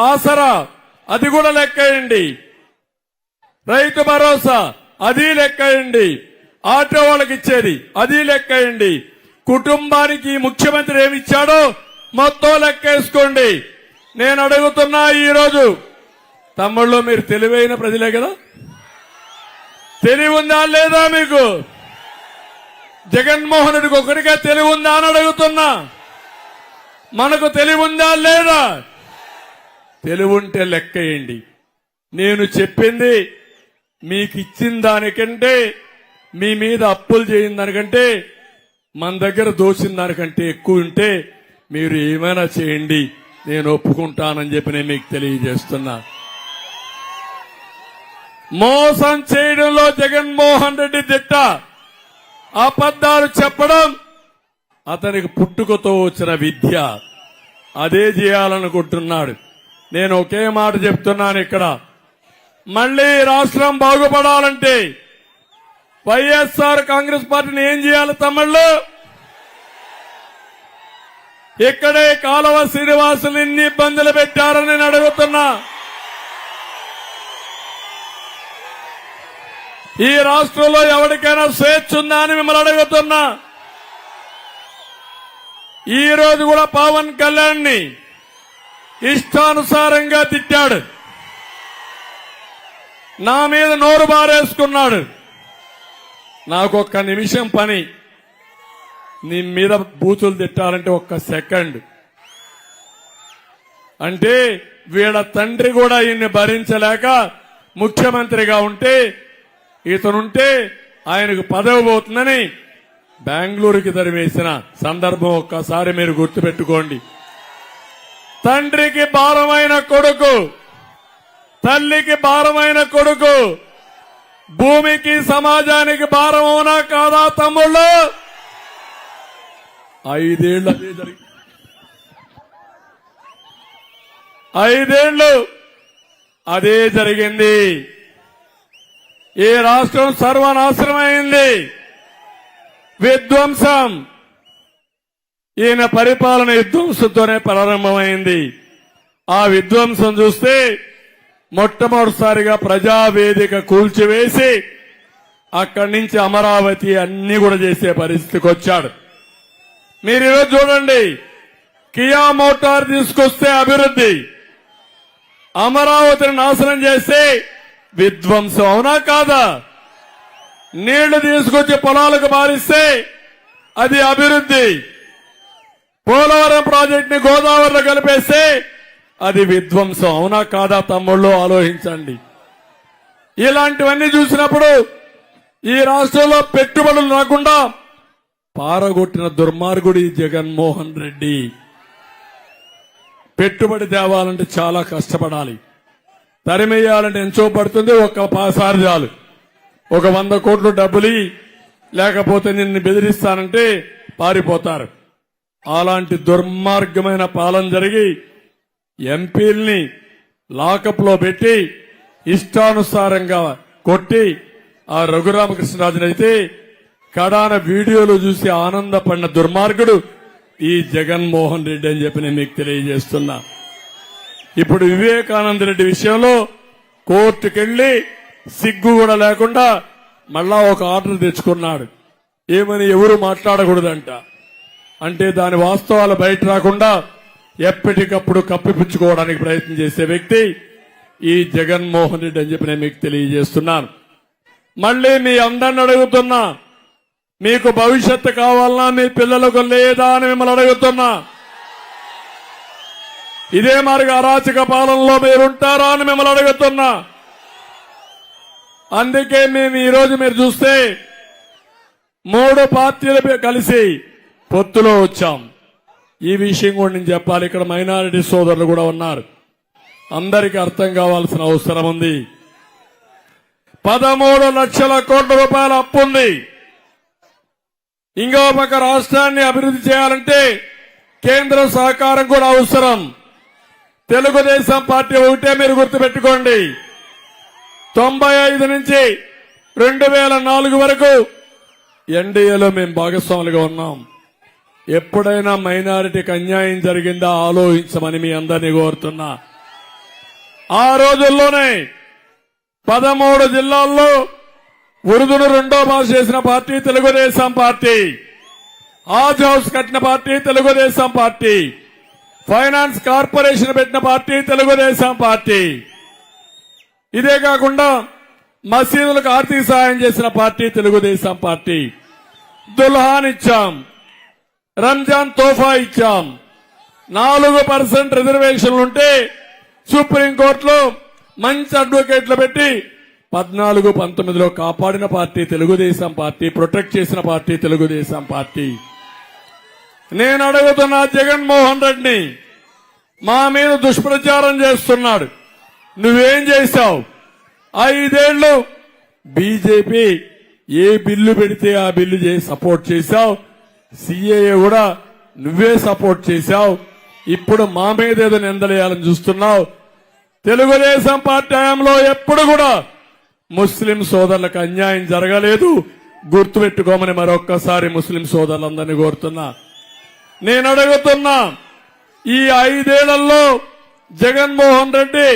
ఆసరా, అది కూడా లెక్కేయండి. రైతు భరోసా, అది లెక్కేయండి. ఆటో వాళ్ళకి ఇచ్చేది అది లెక్కేయండి. కుటుంబానికి ముఖ్యమంత్రి ఏమిచ్చాడో మొత్తం లెక్కేసుకోండి. నేను అడుగుతున్నా ఈరోజు, తమ్ముళ్ళు మీరు తెలివైన ప్రజలే కదా, తెలివి ఉందా లేదా మీకు? జగన్మోహన్ రెడ్డికి ఒకరిగా తెలివి ఉందా అని అడుగుతున్నా. మనకు తెలివి ఉందా లేదా? తెలివి ఉంటే లెక్కేయండి. నేను చెప్పింది మీకు ఇచ్చిన దానికంటే, మీ మీద అప్పులు చేయని దానికంటే, మన దగ్గర దోచిన దానికంటే ఎక్కువ ఉంటే మీరు ఏమైనా చేయండి, నేను ఒప్పుకుంటానని చెప్పి నేను మీకు తెలియజేస్తున్నా. మోసం చేయడంలో జగన్మోహన్ రెడ్డి దిట్ట. అబద్దాలు చెప్పడం అతనికి పుట్టుకతో వచ్చిన విద్య. అదే చేయాలనుకుంటున్నాడు. నేను ఒకే మాట చెప్తున్నాను ఇక్కడ, మళ్లీ రాష్ట్రం బాగుపడాలంటే వైఎస్ఆర్ కాంగ్రెస్ పార్టీని ఏం చేయాలి తమ్ముళ్ళు? ఇక్కడే కాలువ శ్రీనివాసులు ఇన్ని ఇబ్బందులు పెట్టారని నేను అడుగుతున్నా. ఈ రాష్ట్రంలో ఎవరికైనా స్వేచ్ఛ ఉందా అని మిమ్మల్ని అడుగుతున్నా. ఈ రోజు కూడా పవన్ కళ్యాణ్ ని ఇష్టానుసారంగా తిట్టాడు, నా మీద నోరు బారేసుకున్నాడు. నాకొక్క నిమిషం పని, నీ మీద బూతులు తిట్టాలంటే ఒక్క సెకండ్. అంటే వీళ్ళ తండ్రి కూడా ఈయన్ని భరించలేక ముఖ్యమంత్రిగా ఉంటే, ఇతనుంటే ఆయనకు పదవి పోతుందని బెంగళూరుకి తరిమేసిన సందర్భం ఒక్కసారి మీరు గుర్తుపెట్టుకోండి. తండ్రికి భారమైన కొడుకు, తల్లికి భారమైన కొడుకు భూమికి సమాజానికి భారం అవునా కాదా తమ్ముళ్ళు? 5 ఏళ్ళు అదే జరిగింది. 5 ఏళ్ళు అదే జరిగింది. ఈ రాష్ట్రం సర్వనాశనమైంది, విధ్వంసం. ఈయన పరిపాలన విధ్వంసంతోనే ప్రారంభమైంది. ఆ విధ్వంసం చూస్తే మొట్టమొదటిసారిగా ప్రజావేదిక కూల్చివేసి అక్కడి నుంచి అమరావతి అన్ని కూడా చేసే పరిస్థితికి వచ్చాడు. మీరు ఈరోజు చూడండి, కియా మోటార్ తీసుకొస్తే అభివృద్ధి, అమరావతిని నాశనం చేస్తే విధ్వంసం అవునా కాదా? నీళ్లు తీసుకొచ్చి పొలాలకు మారిస్తే అది అభివృద్ధి, పోలవరం ప్రాజెక్ట్ ని గోదావరిలో కలిపేస్తే అది విధ్వంసం అవునా కాదా తమ్ముళ్ళు? ఆలోచించండి. ఇలాంటివన్నీ చూసినప్పుడు ఈ రాష్ట్రంలో పెట్టుబడులు రాకుండా పారగొట్టిన దుర్మార్గుడు ఈ జగన్మోహన్ రెడ్డి. పెట్టుబడి తేవాలంటే చాలా కష్టపడాలి, తరిమేయాలంటే ఎంతో పడుతుంది. ఒక్కసారి చాలు, ఒక 100 కోట్లు డబ్బులు లేకపోతే నిన్ను బెదిరిస్తానంటే పారిపోతారు. అలాంటి దుర్మార్గమైన పాలన జరిగి ఎంపీల్ని లాకప్ లో పెట్టి ఇష్టానుసారంగా కొట్టి ఆ రఘురామకృష్ణరాజునైతే కడాన వీడియోలు చూసి ఆనందపడిన దుర్మార్గుడు ఈ జగన్మోహన్ రెడ్డి అని చెప్పి నేను మీకు తెలియజేస్తున్నా. ఇప్పుడు వివేకానంద రెడ్డి విషయంలో కోర్టుకెళ్లి సిగ్గు కూడా లేకుండా మళ్ళా ఒక ఆర్డర్ తెచ్చుకున్నాడు. ఏమని ఎవరు మాట్లాడకూడదంట. అంటే దాని వాస్తవాలు బయట రాకుండా ఎప్పటికప్పుడు కప్పిపుచ్చుకోవడానికి ప్రయత్నం చేసే వ్యక్తి ఈ జగన్మోహన్ రెడ్డి అని చెప్పి నేను మీకు తెలియజేస్తున్నాను. మళ్లీ మీ అందరిని అడుగుతున్నా, మీకు భవిష్యత్తు కావాలన్నా మీ పిల్లలకు లేదా అని మిమ్మల్ని అడుగుతున్నా. ఇదే మరి అరాచక పాలనలో మీరుంటారా అని మిమ్మల్ని అడుగుతున్నా. అందుకే మేము ఈరోజు మీరు చూస్తే 3 పార్టీలు కలిసి పొత్తులో వచ్చాం. ఈ విషయం కూడా నేను చెప్పాలి. ఇక్కడ మైనారిటీ సోదరులు కూడా ఉన్నారు, అందరికీ అర్థం కావాల్సిన అవసరం ఉంది. 13 లక్షల కోట్ల రూపాయల అప్పు ఉంది. ఇంకో పక్క రాష్ట్రాన్ని అభివృద్ధి చేయాలంటే కేంద్ర సహకారం కూడా అవసరం. తెలుగుదేశం పార్టీ ఒకటే మీరు గుర్తుపెట్టుకోండి, 95 నుంచి 2004 వరకు ఎన్డీఏలో మేము భాగస్వాములుగా ఉన్నాం. ఎప్పుడైనా మైనారిటీకి అన్యాయం జరిగిందా ఆలోచించమని మీ అందరినీ కోరుతున్నా. ఆ రోజుల్లోనే 13 జిల్లాల్లో ఉర్దూను 2వ భాష చేసిన party Telugu Desam party, Haj house కట్టిన party Telugu Desam party, finance corporation పెట్టిన పార్టీ తెలుగుదేశం పార్టీ. ఇదే కాకుండా మసీదులకు ఆర్థిక సహాయం చేసిన పార్టీ తెలుగుదేశం పార్టీ. దుల్హాన్ ఇచ్చాం, రంజాన్ తోఫా ఇచ్చాం. 4% రిజర్వేషన్లుంటే సుప్రీంకోర్టులో మంచి అడ్వకేట్లు పెట్టి 14-19లో కాపాడిన పార్టీ తెలుగుదేశం పార్టీ, ప్రొటెక్ట్ చేసిన పార్టీ తెలుగుదేశం పార్టీ. నేను అడుగుతున్నా జగన్మోహన్ రెడ్డిని, మా మీద దుష్ప్రచారం చేస్తున్నాడు. నువ్వేం చేశావు? 5 ఏళ్లు బీజేపీ ఏ బిల్లు పెడితే ఆ బిల్లు చేసి సపోర్ట్ చేశావు. సిఏఏ కూడా నువ్వే సపోర్ట్ చేశావు. ఇప్పుడు మా మీద ఏదో నిందలేయాలని చూస్తున్నావు. తెలుగుదేశం పార్టీ హయాంలో ఎప్పుడు కూడా ముస్లిం సోదరులకు అన్యాయం జరగలేదు. గుర్తుపెట్టుకోమని మరొక్కసారి ముస్లిం సోదరులందరినీ కోరుతున్నా. నేను అడుగుతున్నా, ఈ 5 ఏళ్లలో జగన్మోహన్ రెడ్డి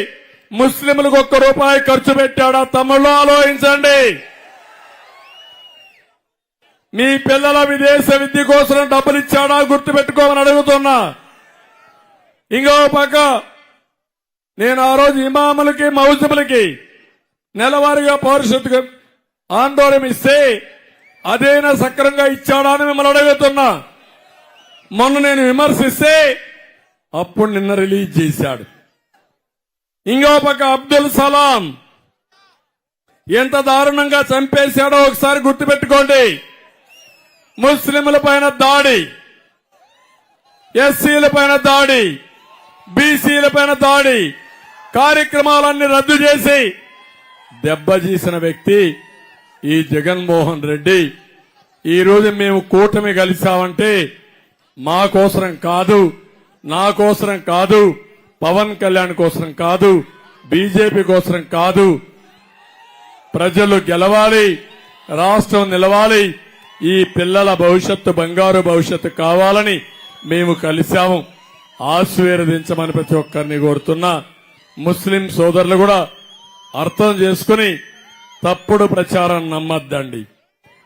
ముస్లింలకు ₹1 ఖర్చు పెట్టాడా? తమ్ముళ్ళు ఆలోచించండి. మీ పిల్లల విదేశ విద్య కోసం డబ్బులు ఇచ్చాడా? గుర్తుపెట్టుకోమని అడుగుతున్నా. ఇంకో పక్క నేను ఆ రోజు ఇమాములకి మౌజములకి నెలవారీగా పౌరసత్వ ఆందోళన ఇస్తే అదేనా సక్రంగా ఇచ్చాడా అని మిమ్మల్ని అడుగుతున్నా. మొన్న నేను విమర్శిస్తే అప్పుడు నిన్న రిలీజ్ చేశాడు. ఇంకో పక్క అబ్దుల్ సలాం ఎంత దారుణంగా చంపేశాడో ఒకసారి గుర్తుపెట్టుకోండి. ముస్లింల పైన దాడి, ఎస్సీల పైన దాడి, బీసీల పైన దాడి, కార్యక్రమాలన్నీ రద్దు చేసి దెబ్బతీసిన వ్యక్తి ఈ జగన్మోహన్ రెడ్డి. ఈ రోజు మేము కూటమి కలిసామంటే మా కోసరం కాదు, నా కోసరం కాదు, పవన్ కళ్యాణ్ కోసరం కాదు, బీజేపీ కోసరం కాదు. ప్రజలు గెలవాలి, రాష్ట్రం నిలవాలి, ఈ పిల్లల భవిష్యత్తు బంగారు భవిష్యత్తు కావాలని మేము కలిశాము. ఆశీర్వదించమని ప్రతి ఒక్కరిని కోరుతున్నా. ముస్లిం సోదరులు కూడా అర్థం చేసుకుని తప్పుడు ప్రచారం నమ్మద్దండి.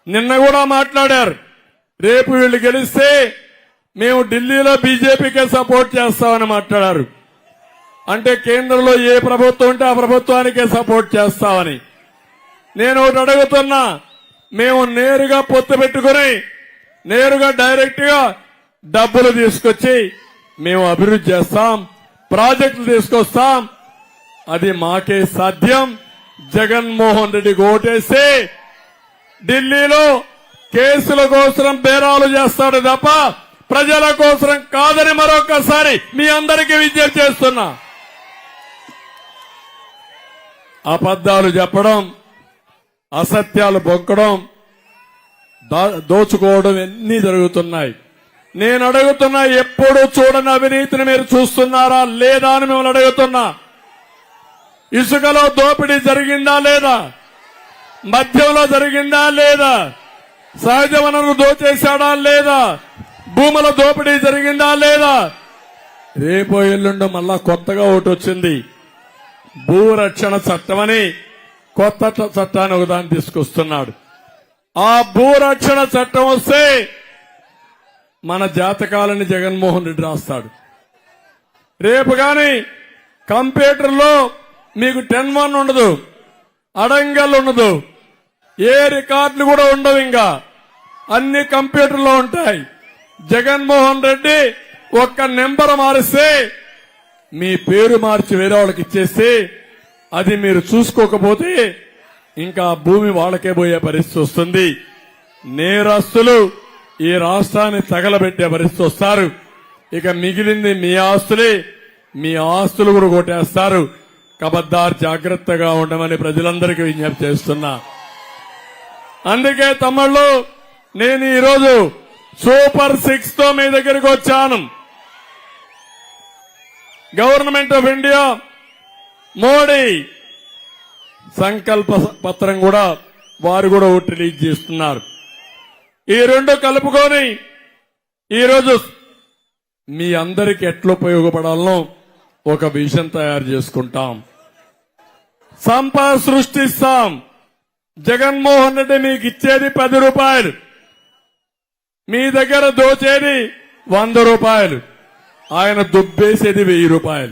నిన్న కూడా మాట్లాడారు, రేపు వీళ్ళు గెలిస్తే మేము ఢిల్లీలో బీజేపీకే సపోర్ట్ చేస్తామని మాట్లాడారు. అంటే కేంద్రంలో ఏ ప్రభుత్వం ఉంటే ఆ ప్రభుత్వానికే సపోర్ట్ చేస్తామని. నేను ఒకటి అడుగుతున్నా, మేము నేరుగా పొత్తు పెట్టుకుని నేరుగా డైరెక్ట్ గా డబ్బులు తీసుకొచ్చి మేము అభివృద్ధి చేస్తాం, ప్రాజెక్టులు తీసుకొస్తాం. అది మాకే సాధ్యం. జగన్మోహన్ రెడ్డికి ఓటేస్తే ఢిల్లీలో కేసుల కోసం బేరాలు చేస్తాడు తప్ప ప్రజల కోసం కాదని మరొకసారి మీ అందరికీ విజ్ఞప్తి చేస్తున్నా. అబద్దాలు చెప్పడం, అసత్యాలు బొక్కడం, దోచుకోవడం అన్నీ జరుగుతున్నాయి. నేను అడుగుతున్నా, ఎప్పుడు చూడని అవినీతిని మీరు చూస్తున్నారా లేదా అని మిమ్మల్ని అడుగుతున్నా. ఇసుకలో దోపిడీ జరిగిందా లేదా? మద్యంలో జరిగిందా లేదా? సహజ వనరులు దోచేశాడా లేదా? భూముల దోపిడీ జరిగిందా లేదా? రేపో ఎల్లుండో మళ్ళా కొత్తగా ఒకటి వచ్చింది, భూరక్షణ చట్టమని కొత్త చట్టాన్ని ఒకదాన్ని తీసుకొస్తున్నాడు. ఆ భూరక్షణ చట్టం వస్తే మన జాతకాలని జగన్మోహన్ రెడ్డి రాస్తాడు. రేపు గాని కంప్యూటర్లో మీకు 10-1 ఉండదు, అడంగల్ ఉండదు, ఏ రికార్డులు కూడా ఉండవు. ఇంకా అన్ని కంప్యూటర్లో ఉంటాయి. జగన్మోహన్ రెడ్డి ఒక్క నెంబర్ మారిస్తే మీ పేరు మార్చి వేరే వాళ్ళకి ఇచ్చేస్తే అది మీరు చూసుకోకపోతే ఇంకా భూమి వాళ్ళకే పోయే పరిస్థితి వస్తుంది. నేరస్తులు ఈ రాష్ట్రాన్ని తగలబెట్టే పరిస్థితి వస్తారు. ఇక మిగిలింది మీ ఆస్తులే, మీ ఆస్తులు కూడా కొట్టేస్తారు. కబద్దార్, జాగ్రత్తగా ఉండమని ప్రజలందరికీ విజ్ఞప్తి చేస్తున్నా. అందుకే తమ్ముళ్ళు, నేను ఈరోజు సూపర్ 6 తో మీ దగ్గరికి వచ్చాను. గవర్నమెంట్ ఆఫ్ ఇండియా మోడీ సంకల్ప పత్రం కూడా వారు కూడా ఒకటి రిలీజ్ చేస్తున్నారు. ఈ రెండు కలుపుకొని ఈరోజు మీ అందరికి ఎట్లా ఉపయోగపడాలనో ఒక విజన్ తయారు చేసుకుంటాం. సంపద సృష్టిస్తాం. జగన్మోహన్ రెడ్డి మీకు ఇచ్చేది ₹10, మీ దగ్గర దోచేది ₹100, ఆయన దుబ్బేసేది ₹1000.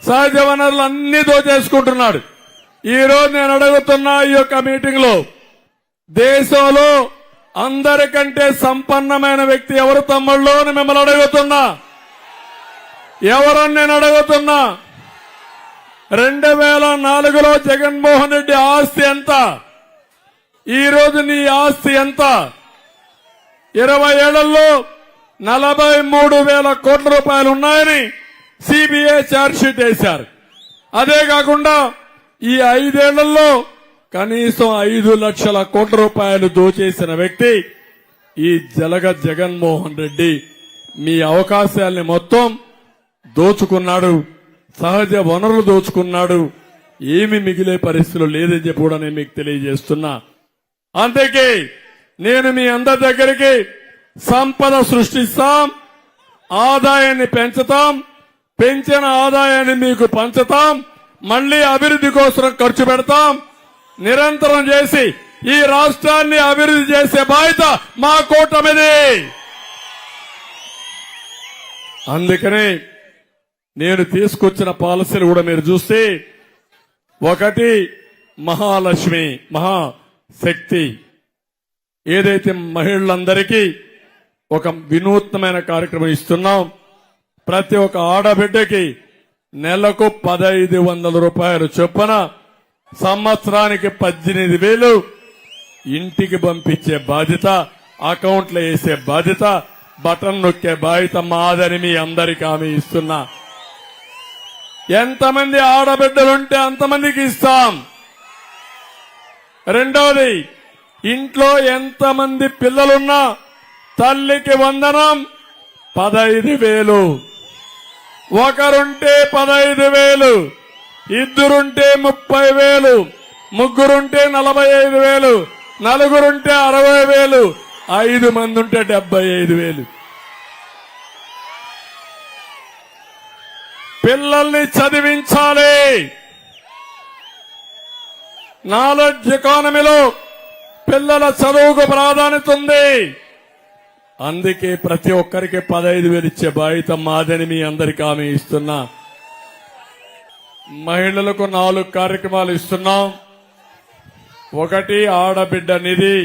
సహజ వనరులు అన్ని దోచేసుకుంటున్నాడు. ఈ రోజు నేను అడుగుతున్నా, ఈ యొక్క మీటింగ్ లో దేశంలో అందరికంటే సంపన్నమైన వ్యక్తి ఎవరు తమ్ముళ్ళు అని మిమ్మల్ని అడుగుతున్నా. ఎవరని నేను అడుగుతున్నా. 2004లో జగన్మోహన్ రెడ్డి ఆస్తి ఎంత? ఈ రోజు నీ ఆస్తి ఎంత? 20 ఏళ్లలో 43,000 కోట్ల రూపాయలు ఉన్నాయని సిబిఐ ఛార్జ్ షీట్ వేశారు. అదే కాకుండా ఈ 5 ఏళ్లలో కనీసం 5 లక్షల కోట్ల రూపాయలు దోచేసిన వ్యక్తి ఈ జగన్మోహన్ రెడ్డి. మీ అవకాశాల్ని మొత్తం దోచుకున్నాడు. సహజ వనరులు దోచుకున్నాడు. ఏమి మిగిలే పరిస్థితులు లేదని చెప్పి కూడా నేను మీకు తెలియజేస్తున్నా. అందుకే నేను మీ అందరి దగ్గరికి సంపద సృష్టిస్తాం, ఆదాయాన్ని పెంచుతాం, పెంచిన ఆదాయాన్ని మీకు పంచుతాం, మళ్లీ అభివృద్ధి కోసం ఖర్చు పెడతాం, నిరంతరం చేసి ఈ రాష్ట్రాన్ని అభివృద్ధి చేసే బాధ్యత మా కూటమిది. అందుకనే నేను తీసుకొచ్చిన పాలసీలు కూడా మీరు చూస్తే, ఒకటి మహాలక్ష్మి మహాశక్తి, ఏదైతే మహిళలందరికీ ఒక వినూత్నమైన కార్యక్రమం ఇస్తున్నాం. ప్రతి ఒక్క ఆడబిడ్డకి నెలకు 1,500 రూపాయలు చొప్పున, సంవత్సరానికి 18,000 ఇంటికి పంపించే బాధ్యత, అకౌంట్లో వేసే బాధ్యత, బటన్ నొక్కే బాధ్యత మాదని మీ అందరికీ హామీ ఇస్తున్నా. ఎంతమంది ఆడబిడ్డలుంటే అంతమందికి ఇస్తాం. రెండవది, ఇంట్లో ఎంతమంది పిల్లలున్నా తల్లికి వందనం 15,000. ఒకరుంటే 15,000, ఇద్దరుంటే 30,000, ముగ్గురుంటే 45,000, నలుగురుంటే 60,000, 5 మంది ఉంటే 75,000. పిల్లల్ని చదివించాలి. నాలెడ్జ్ ఎకానమీలో పిల్లల చదువుకు ప్రాధాన్యత ఉంది. అందుకే ప్రతి ఒక్కరికి 15,000 ఇచ్చే బాధ్యత మాదని మీ అందరికీ హామీ ఇస్తున్నా. మహిళలకు 4 కార్యక్రమాలు ఇస్తున్నాం. 1 ఆడబిడ్డ నిధి,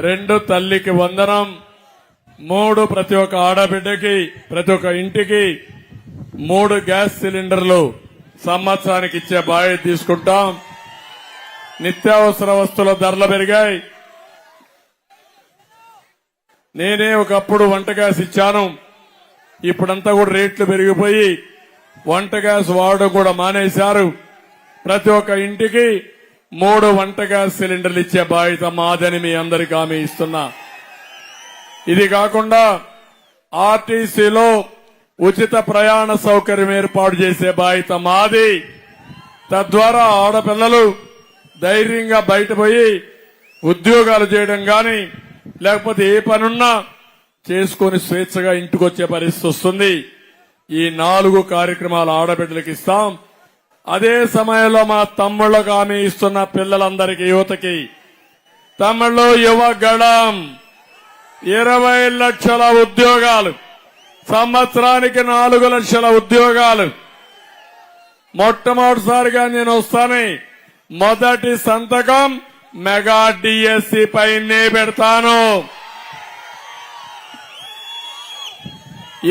2 తల్లికి వందనం, 3 ప్రతి ఒక్క ఆడబిడ్డకి ప్రతి ఒక్క ఇంటికి 3 గ్యాస్ సిలిండర్లు సంవత్సరానికి ఇచ్చే బాధ్యత తీసుకుంటాం. నిత్యావసర వస్తువుల ధరలు పెరిగాయి. నేనే ఒకప్పుడు వంట గ్యాస్ ఇచ్చాను. ఇప్పుడంతా కూడా రేట్లు పెరిగిపోయి వంట గ్యాస్ వాడడం కూడా మానేశారు. ప్రతి ఒక్క ఇంటికి 3 వంట గ్యాస్ సిలిండర్లు ఇచ్చే బాధ్యత మాదని మీ అందరికీ హామీ ఇస్తున్నా. ఇది కాకుండా ఆర్టీసీలో ఉచిత ప్రయాణ సౌకర్యం ఏర్పాటు చేసే బాధ్యత మాది. తద్వారా ఆడపిల్లలు ధైర్యంగా బయటపోయి ఉద్యోగాలు చేయడం గాని, లేకపోతే ఏ పనున్నా చేసుకుని స్వేచ్ఛగా ఇంటికొచ్చే పరిస్థితి వస్తుంది. ఈ 4 కార్యక్రమాలు ఆడబిడ్డలకు ఇస్తాం. అదే సమయంలో మా తమ్ముళ్లకు హామీ ఇస్తున్న పిల్లలందరికీ, యువతకి, తమ్ముళ్ళు యువ గళం 20 లక్షల ఉద్యోగాలు, సంవత్సరానికి 4 లక్షల ఉద్యోగాలు. మొట్టమొదటిసారిగా నేను వస్తానే మొదటి సంతకం మెగా డిఎస్సి పైనే పెడతాను.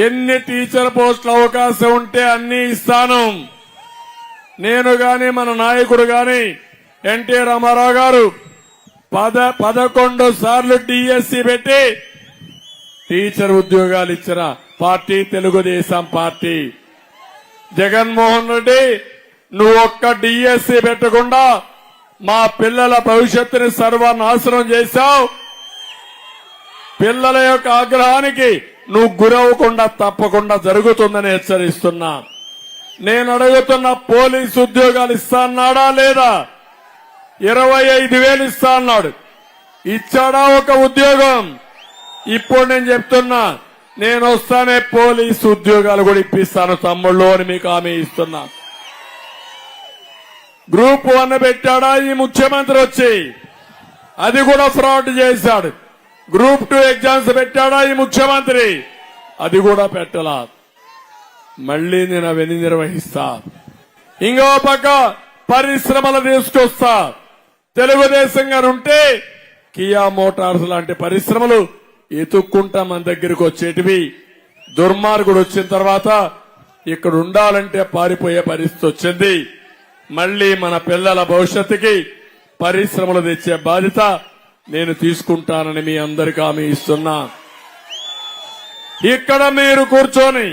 ఎన్ని టీచర్ పోస్టుల అవకాశం ఉంటే అన్ని ఇస్తాను. నేను గాని మన నాయకుడు గాని ఎన్టీ రామారావు గారు 11 సార్లు డిఎస్సి పెట్టి టీచర్ ఉద్యోగాలు ఇచ్చిన పార్టీ తెలుగుదేశం పార్టీ. జగన్మోహన్ రెడ్డి నువ్వు ఒక్క డిఎస్సి పెట్టకుండా మా పిల్లల భవిష్యత్తుని సర్వనాశనం చేశావు. పిల్లల యొక్క ఆగ్రహానికి నువ్వు గురవకుండా తప్పకుండా జరుగుతుందని హెచ్చరిస్తున్నా. నేను అడుగుతున్న పోలీసు ఉద్యోగాలు ఇస్తా అన్నాడా లేదా? 25,000 ఇస్తా అన్నాడు. ఇచ్చాడా ఒక ఉద్యోగం? ఇప్పుడు నేను చెప్తున్నా, నేను వస్తానే పోలీసు ఉద్యోగాలు కూడా ఇప్పిస్తాను తమ్ముళ్ళు అని మీకు హామీ ఇస్తున్నా. గ్రూప్ 1 పెట్టాడా ఈ ముఖ్యమంత్రి వచ్చి? అది కూడా ఫ్రాడ్ చేశాడు. గ్రూప్ 2 ఎగ్జామ్స్ పెట్టాడా ఈ ముఖ్యమంత్రి? అది కూడా పెట్టలా. మళ్లీ నేను అవన్నీ నిర్వహిస్తా. ఇంకో పక్క పరిశ్రమలు తీసుకొస్తా. తెలుగుదేశం గారు ఉంటే కియా మోటార్స్ లాంటి పరిశ్రమలు ఎత్తుక్కుంటా మన దగ్గరకు వచ్చేటివి. దుర్మార్గుడు వచ్చిన తర్వాత ఇక్కడ ఉండాలంటే పారిపోయే పరిస్థితి వచ్చింది. మళ్లీ మన పిల్లల భవిష్యత్తుకి పరిశ్రమలు తెచ్చే బాధ్యత నేను తీసుకుంటానని మీ అందరికీ హామీ ఇస్తున్నా. ఇక్కడ మీరు కూర్చొని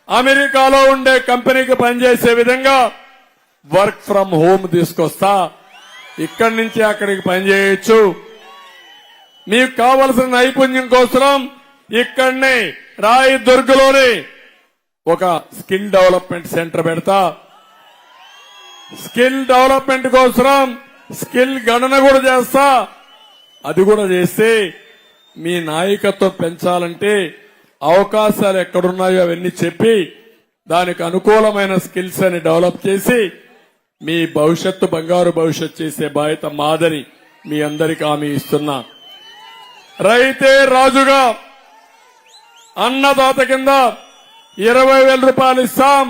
అమెరికాలో ఉండే కంపెనీకి పనిచేసే విధంగా వర్క్ ఫ్రం హోమ్ తీసుకొస్తా. ఇక్కడి నుంచి అక్కడికి పనిచేయొచ్చు. మీకు కావలసిన నైపుణ్యం కోసం ఇక్కడనే రాయదుర్గలోని ఒక స్కిల్ డెవలప్మెంట్ సెంటర్ పెడతా. స్కిల్ డెవలప్మెంట్ కోసం స్కిల్ గణన కూడా చేస్తా. అది కూడా చేస్తే మీ నాయకత్వం పెంచాలంటే అవకాశాలు ఎక్కడున్నాయో అవన్నీ చెప్పి దానికి అనుకూలమైన స్కిల్స్ అని డెవలప్ చేసి మీ భవిష్యత్తు బంగారు భవిష్యత్తు చేసే బాధ్యత మాదని మీ అందరికీ హామీ ఇస్తున్నా. రైతే రాజుగా అన్నదాత కింద 20,000 రూపాయలు ఇస్తాం.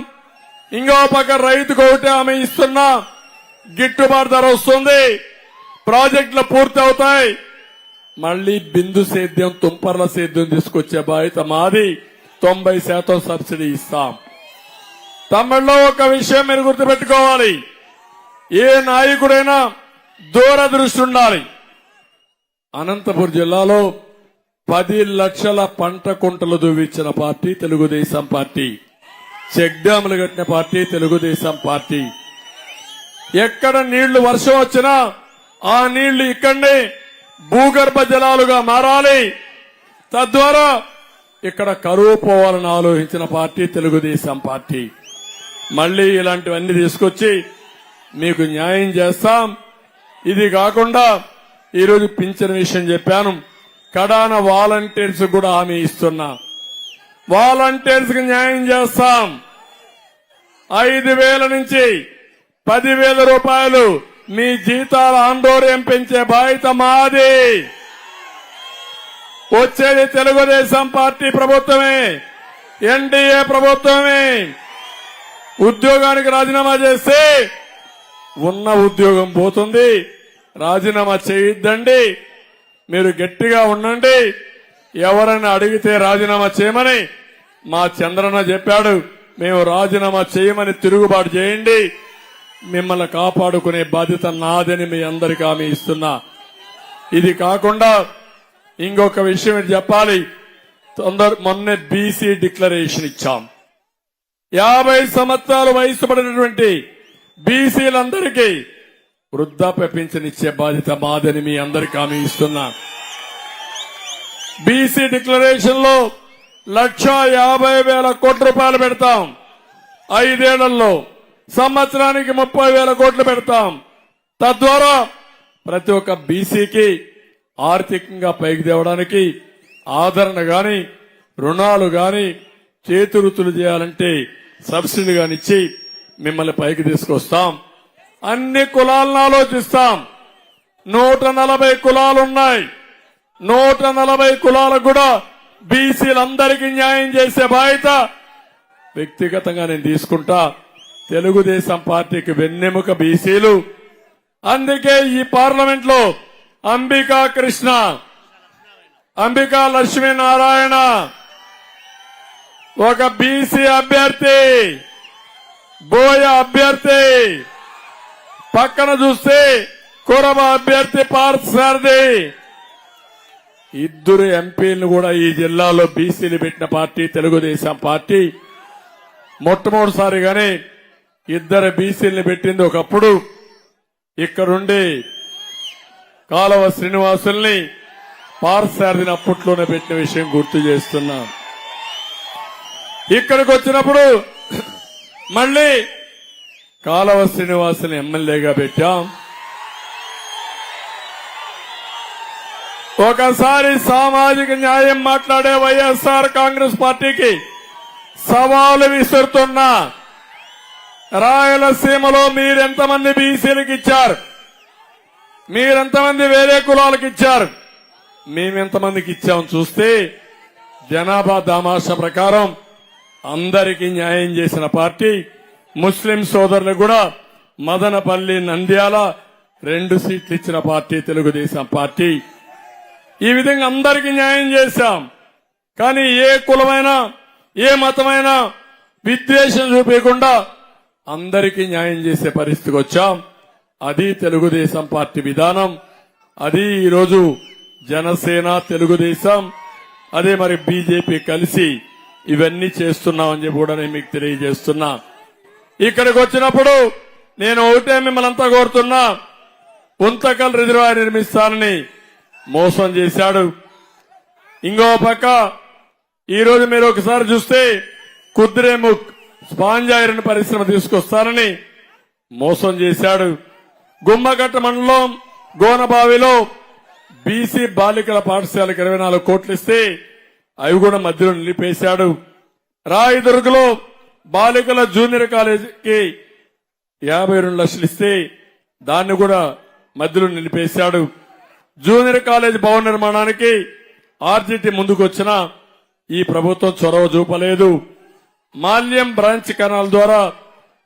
ఇంకో పక్క రైతుకు ఒకటి హామీ ఇస్తున్నా. గిట్టుబాటు ధర వస్తుంది, ప్రాజెక్టులు పూర్తి అవుతాయి. మళ్లీ బిందు సేద్యం తుంపర్ల సేద్యం తీసుకొచ్చే బాధ్యత మాది. 90% సబ్సిడీ ఇస్తాం. తమిళలో ఒక విషయం మీరు గుర్తుపెట్టుకోవాలి, ఏ నాయకుడైనా దూరదృష్టి ఉండాలి. అనంతపురం జిల్లాలో 10 లక్షల పంట కుంటలు దువ్వించిన పార్టీ తెలుగుదేశం పార్టీ. చెక్ డ్యాములు కట్టిన పార్టీ తెలుగుదేశం పార్టీ. ఎక్కడ నీళ్లు వర్షం వచ్చినా ఆ నీళ్లు ఇక్కడే భూగర్భ జలాలుగా మారాలి. తద్వారా ఇక్కడ కరువు పోవాలని ఆలోచించిన పార్టీ తెలుగుదేశం పార్టీ. మళ్లీ ఇలాంటివన్నీ తీసుకొచ్చి మీకు న్యాయం చేస్తాం. ఇది కాకుండా ఈరోజు పింఛన్ విషయం చెప్పాను. కడాన వాలంటీర్స్ కూడా హామీ ఇస్తున్నా. వాలంటీర్స్ కి న్యాయం చేస్తాం. 5,000 నుంచి 10,000 రూపాయలు మీ జీతాల ఆందోళన పెంచే బాధ్యత మాది. వచ్చేది తెలుగుదేశం పార్టీ ప్రభుత్వమే, ఎన్డీఏ ప్రభుత్వమే. ఉద్యోగానికి రాజీనామా చేస్తే ఉన్న ఉద్యోగం పోతుంది. రాజీనామా చేయొద్దండి, మీరు గట్టిగా ఉండండి. ఎవరైనా అడిగితే రాజీనామా చేయమని మా చంద్రన్న చెప్పాడు. మేము రాజీనామా చేయమని తిరుగుబాటు చేయండి, మిమ్మల్ని కాపాడుకునే బాధ్యత నాదని మీ అందరికీ హామీ ఇస్తున్నా. ఇది కాకుండా ఇంకొక విషయం చెప్పాలి. మొన్నే బీసీ డిక్లరేషన్ ఇచ్చాం. 50 సంవత్సరాల వయసు పడినటువంటి బీసీలందరికీ వృద్ధాప్య పింఛన్ ఇచ్చే బాధ్యత మాదని మీ అందరికీ హామీ ఇస్తున్నా. బీసీ డిక్లరేషన్ లో 1,50,000 కోట్ల రూపాయలు పెడతాం. 5 ఏళ్లలో సంవత్సరానికి 30,000 కోట్లు పెడతాం. తద్వారా ప్రతి ఒక్క బీసీకి ఆర్థికంగా పైకి తేవడానికి ఆదరణ గాని, రుణాలు గాని, చేతురుతులు చేయాలంటే సబ్సిడీ గానిచ్చి మిమ్మల్ని పైకి తీసుకొస్తాం. అన్ని కులాలను ఆలోచిస్తాం. 140 కులాలున్నాయి. 140 కులాలకు కూడా బీసీలందరికీ న్యాయం చేసే బాధ్యత వ్యక్తిగతంగా నేను తీసుకుంటా. తెలుగుదేశం పార్టీకి వెన్నెముక బీసీలు. అందుకే ఈ పార్లమెంట్ లో అంబికా కృష్ణ, అంబికా లక్ష్మీనారాయణ ఒక బీసీ అభ్యర్థి, బోయ అభ్యర్థి, పక్కన చూస్తే కురబ అభ్యర్థి పార్థసారథి. ఇద్దరు ఎంపీలను కూడా ఈ జిల్లాలో బీసీలు పెట్టిన పార్టీ తెలుగుదేశం పార్టీ. మొట్టమొదటిసారిగానే 2 బీసీలను పెట్టింది. ఒకప్పుడు ఇక్కడుండి కాలవ శ్రీనివాసుల్ని, పార్థసారథిని అప్పట్లోనే పెట్టిన విషయం గుర్తు చేస్తున్నా. ఇక్కడికి వచ్చినప్పుడు మళ్లీ కాలవ శ్రీనివాసుని ఎమ్మెల్యేగా పెట్టాం. ఒకసారి సామాజిక న్యాయం మాట్లాడే వైఎస్ఆర్ కాంగ్రెస్ పార్టీకి సవాలు విసురుతున్నా. రాయలసీమలో మీరెంతమంది బీసీలకు ఇచ్చారు? మీరెంతమంది వేరే కులాలకు ఇచ్చారు? మేమెంతమందికి ఇచ్చాం చూస్తే జనాభా దామాషా ప్రకారం అందరికీ న్యాయం చేసిన పార్టీ. ముస్లిం సోదరులు కూడా మదనపల్లి, నంద్యాల 2 సీట్లు ఇచ్చిన పార్టీ తెలుగుదేశం పార్టీ. ఈ విధంగా అందరికీ న్యాయం చేశాం. కానీ ఏ కులమైనా, ఏ మతమైనా విద్వేషం చూపించకుండా అందరికీ న్యాయం చేసే పరిస్థితికి వచ్చాం. అది తెలుగుదేశం పార్టీ విధానం. అది ఈరోజు జనసేన, తెలుగుదేశం, అదే మరి బీజేపీ కలిసి ఇవన్నీ చేస్తున్నామని చెప్పి కూడా నేను మీకు తెలియజేస్తున్నా. ఇక్కడికి వచ్చినప్పుడు నేను ఒకటే మిమ్మల్ని అంతా కోరుతున్నా, పుంతకల్ రిజర్వాయర్ నిర్మిస్తానని మోసం చేశాడు. ఇంకో పక్క ఈరోజు మీరు ఒకసారి చూస్తే కుద్రేముఖ్ స్పాంజ్ ఐరన్ పరిశ్రమ తీసుకొస్తానని మోసం చేశాడు. గుమ్మగట్ట మండలం గోనబావిలో బీసీ బాలికల పాఠశాలకు 24 కోట్లు ఇస్తే అవి కూడా మధ్యలో నిలిపేశాడు. రాయదుర్గలో బాలికల జూనియర్ కాలేజీకి 52 లక్షలు ఇస్తే దాన్ని కూడా మధ్యలో నిలిపేశాడు. జూనియర్ కాలేజీ భవన నిర్మాణానికి ఆర్జీటీ ముందుకొచ్చిన ఈ ప్రభుత్వం చొరవ చూపలేదు. మాల్యం బ్రాంచ్ కెనాల్ ద్వారా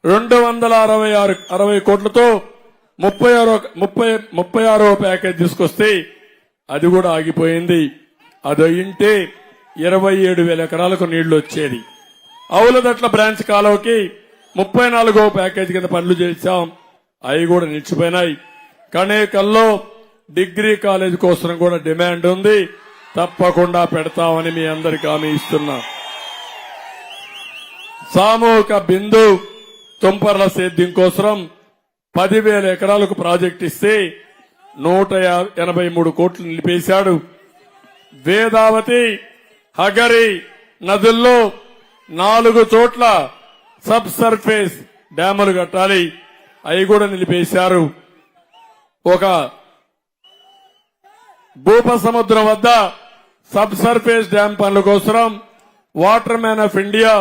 260 కోట్లతో 36వ ప్యాకేజ్ తీసుకొస్తే అది కూడా ఆగిపోయింది. అది అయింటే 27,000 ఎకరాలకు నీళ్లు వచ్చేది. అవులదట్ల బ్రాంచ్ కాలువకి 34వ ప్యాకేజ్ కింద పనులు చేశాం, అవి కూడా నిలిచిపోయినాయి. కణేకల్లో డిగ్రీ కాలేజ్ కోసం కూడా డిమాండ్ ఉంది, తప్పకుండా పెడతామని మీ అందరికీ హామీ ఇస్తున్నా. సామూహిక బిందు తుంపర్ల సేద్యం కోసం 10,000 ఎకరాలకు ప్రాజెక్టు ఇస్తే 183 కోట్లు నిలిపేశాడు. వేదావతి హగరి నదుల్లో 4 చోట్ల సబ్ సర్ఫేస్ డ్యాములు కట్టాలి, అవి కూడా నిలిపేశారు. ఒక భూపసముద్రం వద్ద సబ్ సర్ఫేస్ డ్యాం పనుల కోసం water man of India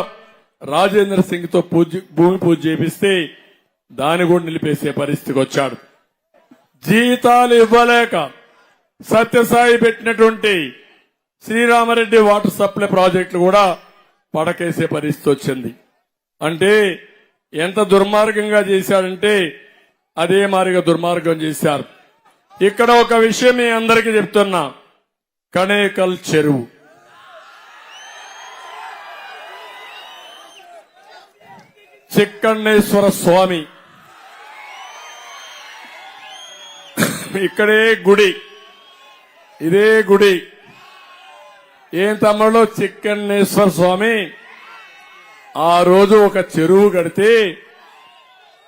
Rajendra Singh తో భూమి పూజ చేపిస్తే దాన్ని కూడా నిలిపేసే పరిస్థితికి వచ్చాడు. జీతాలు ఇవ్వలేక సత్యసాయి పెట్టినటువంటి శ్రీరామరెడ్డి వాటర్ సప్లై ప్రాజెక్టులు కూడా పడకేసే పరిస్థితి వచ్చింది. అంటే ఎంత దుర్మార్గంగా చేశారంటే అదే మారిగా దుర్మార్గం చేశారు. ఇక్కడ ఒక విషయం మీ అందరికీ చెప్తున్నా, కణేకల్ చెరువు చిక్కన్నేశ్వర స్వామి ఇక్కడే గుడి, ఇదే గుడి. ఏం తమ్ముడు, చిక్కన్నేశ్వర స్వామి ఆ రోజు ఒక చెరువు కడితే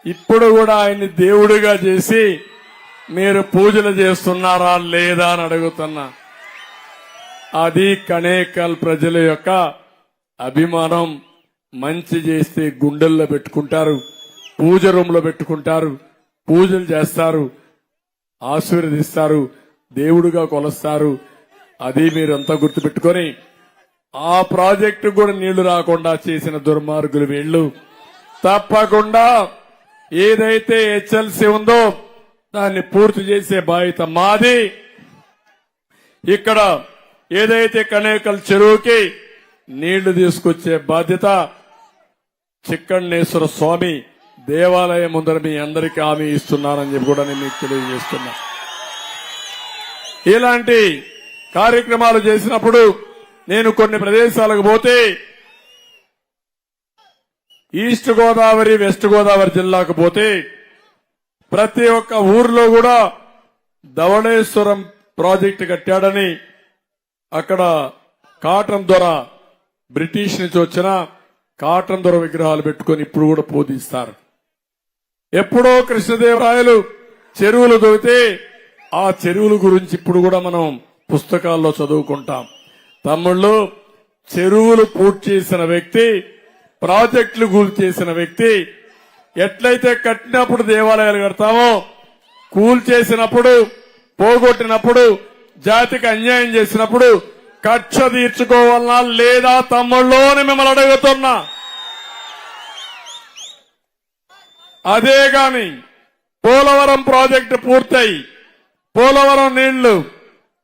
ఇప్పుడు కూడా ఆయన్ని దేవుడిగా చేసి మీరు పూజలు చేస్తున్నారా లేదా అని అడుగుతున్నా. అది కణేకల్ ప్రజల యొక్క అభిమానం. మంచి చేస్తే గుండెల్లో పెట్టుకుంటారు, పూజ రూమ్ లో పెట్టుకుంటారు, పూజలు చేస్తారు, ఆశీర్వదిస్తారు, దేవుడిగా కొలుస్తారు. అది మీరంతా గుర్తుపెట్టుకొని ఆ ప్రాజెక్టు కూడా నీళ్లు రాకుండా చేసిన దుర్మార్గులు వీళ్లు. తప్పకుండా ఏదైతే హెచ్ఎల్సీ ఉందో దాన్ని పూర్తి చేసే బాధ్యత మాది. ఇక్కడ ఏదైతే కణేకల్ చెరువుకి నీళ్లు తీసుకొచ్చే బాధ్యత చిక్కన్నేశ్వర స్వామి దేవాలయం ముందర మీ అందరికీ హామీ ఇస్తున్నానని చెప్పి కూడా నేను మీకు తెలియజేస్తున్నా. ఇలాంటి కార్యక్రమాలు చేసినప్పుడు నేను కొన్ని ప్రదేశాలకు పోతే ఈస్ట్ గోదావరి వెస్ట్ గోదావరి జిల్లాకు పోతే ప్రతి ఒక్క ఊర్లో కూడా ధవళేశ్వరం ప్రాజెక్టు కట్టాడని అక్కడ కాటన్ దొర బ్రిటిష్ నుంచి వచ్చిన కాటన్ దొర విగ్రహాలు పెట్టుకుని ఇప్పుడు కూడా పూజిస్తారు. ఎప్పుడో కృష్ణదేవరాయలు చెరువులు దొరికితే ఆ చెరువుల గురించి ఇప్పుడు కూడా మనం పుస్తకాల్లో చదువుకుంటాం. తమ్ముళ్ళు, చెరువులు పూర్తి చేసిన వ్యక్తి, ప్రాజెక్టులు కూల్ చేసిన వ్యక్తి, ఎట్లయితే కట్టినప్పుడు దేవాలయాలు కడతామో కూల్ చేసినప్పుడు, పోగొట్టినప్పుడు, జాతికి అన్యాయం చేసినప్పుడు కక్ష తీర్చుకోవాలనా లేదా తమ్ముళ్ళు అని మిమ్మల్ని అడుగుతున్నా. అదే గాని పోలవరం ప్రాజెక్టు పూర్తయి పోలవరం నీళ్లు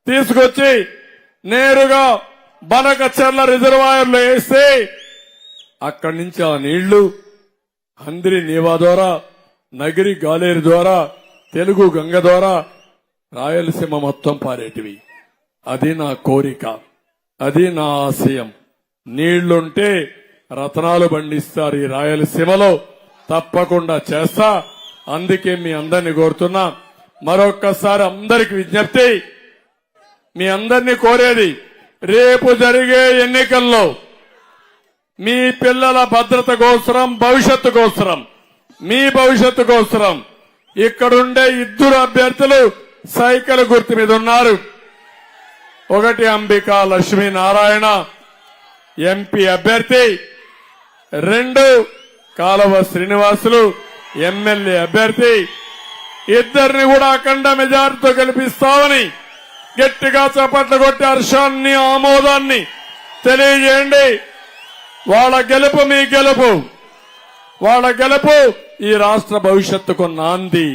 తీసుకొచ్చి నేరుగా బనకచెర్ల రిజర్వాయర్లో వేస్తే అక్కడి నుంచి ఆ నీళ్లు హంద్రి నీవా ద్వారా, నగిరి గాలేరు ద్వారా, తెలుగు గంగ ద్వారా రాయలసీమ మొత్తం పారేటివి. అది నా కోరిక, అది నా ఆశయం. నీళ్లుంటే రత్నాలు పండిస్తారు ఈ రాయలసీమలో, తప్పకుండా చేస్తా. అందుకే మీ అందరినీ కోరుతున్నా. మరొక్కసారి అందరికి విజ్ఞప్తి, మీ అందరినీ కోరేది, రేపు జరిగే ఎన్నికల్లో మీ పిల్లల భద్రత కోసరం, భవిష్యత్తు కోసరం, మీ భవిష్యత్తు కోసరం ఇక్కడుండే 2 అభ్యర్థులు సైకిల్ గుర్తు మీద ఉన్నారు. ఒకటి అంబికా లక్ష్మీనారాయణ ఎంపీ అభ్యర్థి, 2 కాలువ శ్రీనివాసులు ఎమ్మెల్యే అభ్యర్థి. ఇద్దరిని కూడా అఖండ మెజార్టీతో గెలిపిస్తామని గట్టిగా చప్పట్లు కొట్టి హర్షాన్ని ఆమోదాన్ని తెలియజేయండి. వాళ్ళ గెలుపు మీ గెలుపు, వాళ్ళ గెలుపు ఈ రాష్ట్ర భవిష్యత్తుకు నాంది.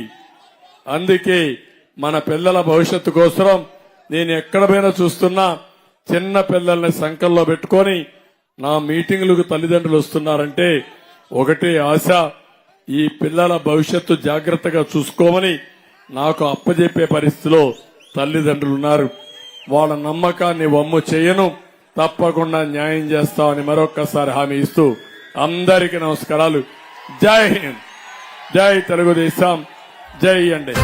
అందుకే మన పిల్లల భవిష్యత్తు కోసం నేను ఎక్కడ పోయినా చూస్తున్నా చిన్న పిల్లల్ని సంకల్లో పెట్టుకొని నా మీటింగులకు తల్లిదండ్రులు వస్తున్నారంటే ఒకటే ఆశ, ఈ పిల్లల భవిష్యత్తు జాగ్రత్తగా చూసుకోమని నాకు అప్పజెప్పే పరిస్థితిలో తల్లిదండ్రులు ఉన్నారు. వాళ్ళ నమ్మకాన్ని వమ్ము చేయను, తప్పకుండా న్యాయం చేస్తామని మరొక్కసారి హామీ ఇస్తూ అందరికీ నమస్కారాలు. జై హింద్, జై తెలుగుదేశం, జై అండి.